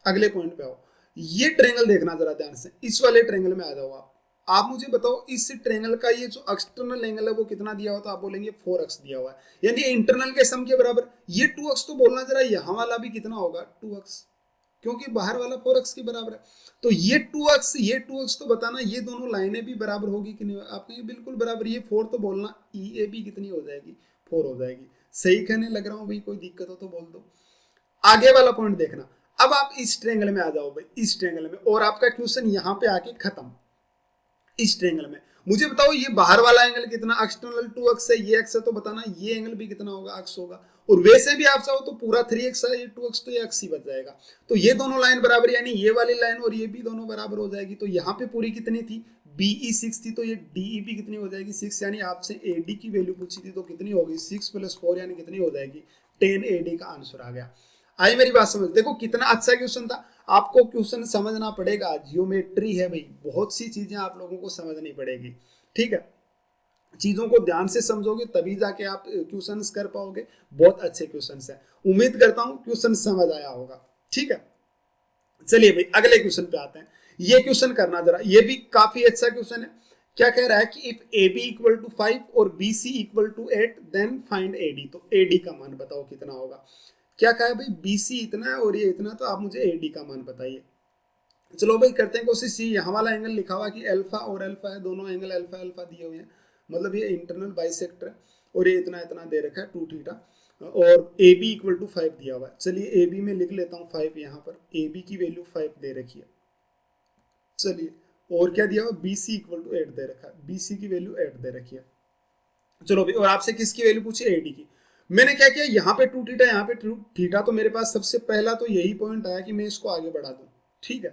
अगले पॉइंट पे आओ। ये ट्रायंगल देखना जरा ध्यान से, इस वाले ट्रायंगल में आ जाओ आप मुझे बताओ इस ट्रायंगल का ये जो एक्सटर्नल एंगल है वो कितना दिया हुआ? तो आप बोलेंगे 4x दिया हुआ है, यानी इंटरनल के सम के बराबर। ये 2x तो बोलना जरा यहाँ वाला भी कितना होगा 2x, क्योंकि बाहर वाला 4x के बराबर है। तो ये 2x तो बताना ये दोनों लाइनें भी बराबर होगी कि नहीं? आपने बिल्कुल बराबर। ये 4 तो बोलना ये भी कितनी हो जाएगी? 4 हो जाएगी। सही कहने लग रहा हूँ भाई? कोई दिक्कत हो तो बोल दो। आगे वाला पॉइंट देखना। अब आप इस ट्रायंगल में आ जाओ भाई, इस ट्रायंगल में, और आपका क्वेश्चन यहाँ पे आके खत्म। इस ट्रायंगल में मुझे बताओ ये बाहर वाला एंगल कितना? एक्सटर्नल 2x है, ये x है, तो बताना ये एंगल भी कितना होगा? x होगा। और वैसे भी आप चाहो तो पूरा 3x है, ये 2x, तो ये x ही बच जाएगा। तो ये दोनों लाइन बराबर, यानी ये वाली लाइन और ये भी दोनों बराबर हो जाएगी। तो यहाँ पे पूरी कितनी थी? BE 6 थी, तो ये DE भी कितनी हो जाएगी? 6। यानी आपसे AD की वैल्यू पूछी थी तो कितनी होगी? 6 + 4 यानी कितनी हो जाएगी? 10 AD का आंसर आ गया। आई मेरी बात समझ? देखो कितना अच्छा क्वेश्चन था। आपको क्वेश्चन समझना पड़ेगा, जियोमेट्री है भाई, बहुत सी चीजें आप लोगों को समझनी पड़ेगी, ठीक है। चीजों को ध्यान से समझोगे तभी जाके आप क्वेश्चंस कर पाओगे। बहुत अच्छे क्वेश्चंस है, उम्मीद करता हूं क्वेश्चन समझ आया होगा, ठीक है। चलिए भाई अगले क्वेश्चन पे आते हैं। ये क्वेश्चन करना जरा, ये भी काफी अच्छा क्वेश्चन है। क्या कह रहा है कि इफ AB = 5 और BC = 8 देन फाइंड AD। तो AD का मान बताओ कितना होगा। क्या कहा है भाई? BC इतना है और ये इतना, तो आप मुझे AD का मान बताइए। चलो भाई करते हैं कोशिश। यहाँ वाला एंगल लिखा हुआ कि अल्फा और अल्फा है, दोनों एंगल अल्फा अल्फा दिए हुए हैं, मतलब ये इंटरनल बाइसेक्टर है, और ये इतना इतना दे रखा है 2 थीटा, और AB = 5 दिया हुआ है। चलिए AB में लिख लेता हूँ 5, यहाँ पर AB की वैल्यू 5 दे रखी है। चलिए और क्या दिया हुआ? BC = 8 दे रखा है, BC की वैल्यू 8 दे रखी है। चलो भाई, और आपसे किसकी वैल्यू पूछी? AD की। मैंने क्या किया, यहाँ पे 2 थीटा, यहाँ पे 2 थीटा, तो मेरे पास सबसे पहला तो यही पॉइंट आया कि मैं इसको आगे बढ़ा दूं, ठीक है।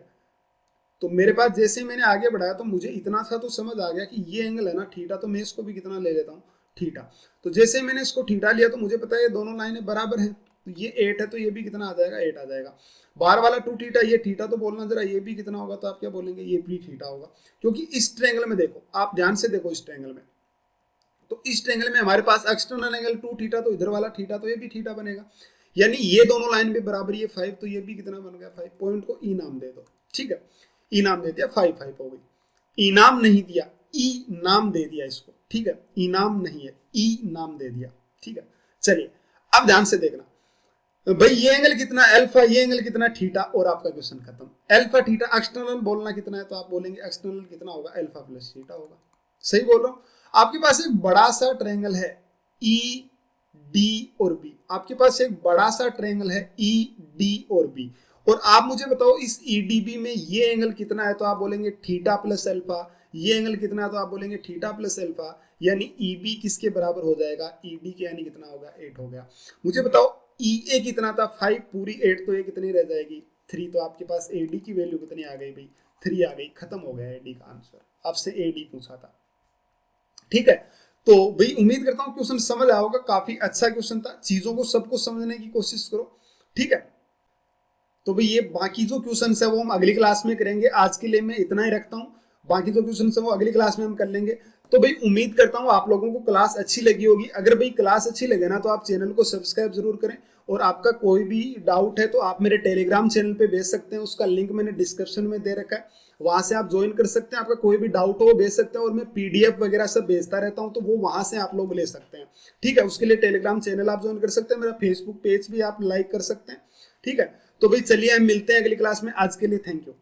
तो मेरे पास जैसे मैंने आगे बढ़ाया तो मुझे इतना सा तो समझ आ गया कि ये एंगल है ना थीटा, तो मैं इसको भी कितना ले लेता हूँ? थीटा। तो जैसे मैंने इसको थीटा लिया तो मुझे पता है ये दोनों लाइनें बराबर हैं, तो ये 8 है, तो ये भी कितना आ जाएगा? 8 आ जाएगा। बाहर वाला 2 थीटा, ये थीटा, तो बोलना जरा ये भी कितना होगा? तो आप क्या बोलेंगे? ये भी थीटा होगा, क्योंकि इस ट्रायंगल में देखो, आप ध्यान से देखो इस ट्रायंगल में, तो इस ट्रायंगल में हमारे पास एक्सटर्नल एंगल 2 थीटा, तो इधर वाला थीटा, तो ये भी थीटा बनेगा, यानी ये दोनों लाइन भी बराबर। ये 5, तो ये भी कितना बन गया? 5। पॉइंट को ई नाम दे दो, ठीक है। ई नाम दे दिया, 5 5 हो गई। ई नाम नहीं दिया, ई नाम दे दिया इसको, ठीक है। ई नाम नहीं है, ई नाम दे दिया, ठीक है। चलिए अब ध्यान से देखना भाई, ये एंगल कितना? अल्फा, ये एंगल कितना? थीटा, और आपका क्वेश्चन खत्म। अल्फा थीटा, एक्सटर्नल बोलना कितना है? तो आप बोलेंगे एक्सटर्नल कितना होगा? अल्फा प्लस थीटा होगा। सही बोल रहा हूं? आपके पास एक बड़ा सा ट्रायंगल है ई डी और बी, आपके पास एक बड़ा सा ट्रायंगल है ई डी और बी, और आप मुझे बताओ इस EDB में ये एंगल कितना है? तो आप बोलेंगे थीटा प्लस अल्फा। ये एंगल कितना है? तो आप बोलेंगे थीटा प्लस अल्फा, यानी EB किसके बराबर हो जाएगा? ED के, यानी कितना होगा? 8 हो गया। मुझे बताओ EA कितना था? 5 पूरी 8, तो ये कितनी रह जाएगी? 3। तो आपके पास AD की वैल्यू कितनी आ गई भाई? 3 आ गई। खत्म हो गया AD का आंसर। आपसे AD पूछा था, ठीक है। तो भाई उम्मीद करता हूँ क्वेश्चन समझ आया होगा, काफी अच्छा क्वेश्चन था। चीजों को सबको समझने की कोशिश करो, ठीक है। तो भाई ये बाकी जो क्वेश्चन है वो हम अगली क्लास में करेंगे। आज के लिए मैं इतना ही रखता हूँ, बाकी जो क्वेश्चन है वो अगली क्लास में हम कर लेंगे। तो भाई उम्मीद करता हूँ आप लोगों को क्लास अच्छी लगी होगी। अगर भाई क्लास अच्छी लगे ना तो आप चैनल को सब्सक्राइब जरूर करें, और आपका कोई भी डाउट है तो आप मेरे टेलीग्राम चैनल पे भेज सकते हैं, उसका लिंक मैंने डिस्क्रिप्शन में दे रखा है, वहां से आप ज्वाइन कर सकते हैं। आपका कोई भी डाउट हो वो भेज सकते हैं, और मैं PDF वगैरह सब भेजता रहता हूँ, तो वो वहां से आप लोग ले सकते हैं, ठीक है। उसके लिए टेलीग्राम चैनल आप ज्वाइन कर सकते हैं, मेरा फेसबुक पेज भी आप लाइक कर सकते हैं, ठीक है। तो भाई चलिए हम मिलते हैं अगली क्लास में। आज के लिए थैंक यू।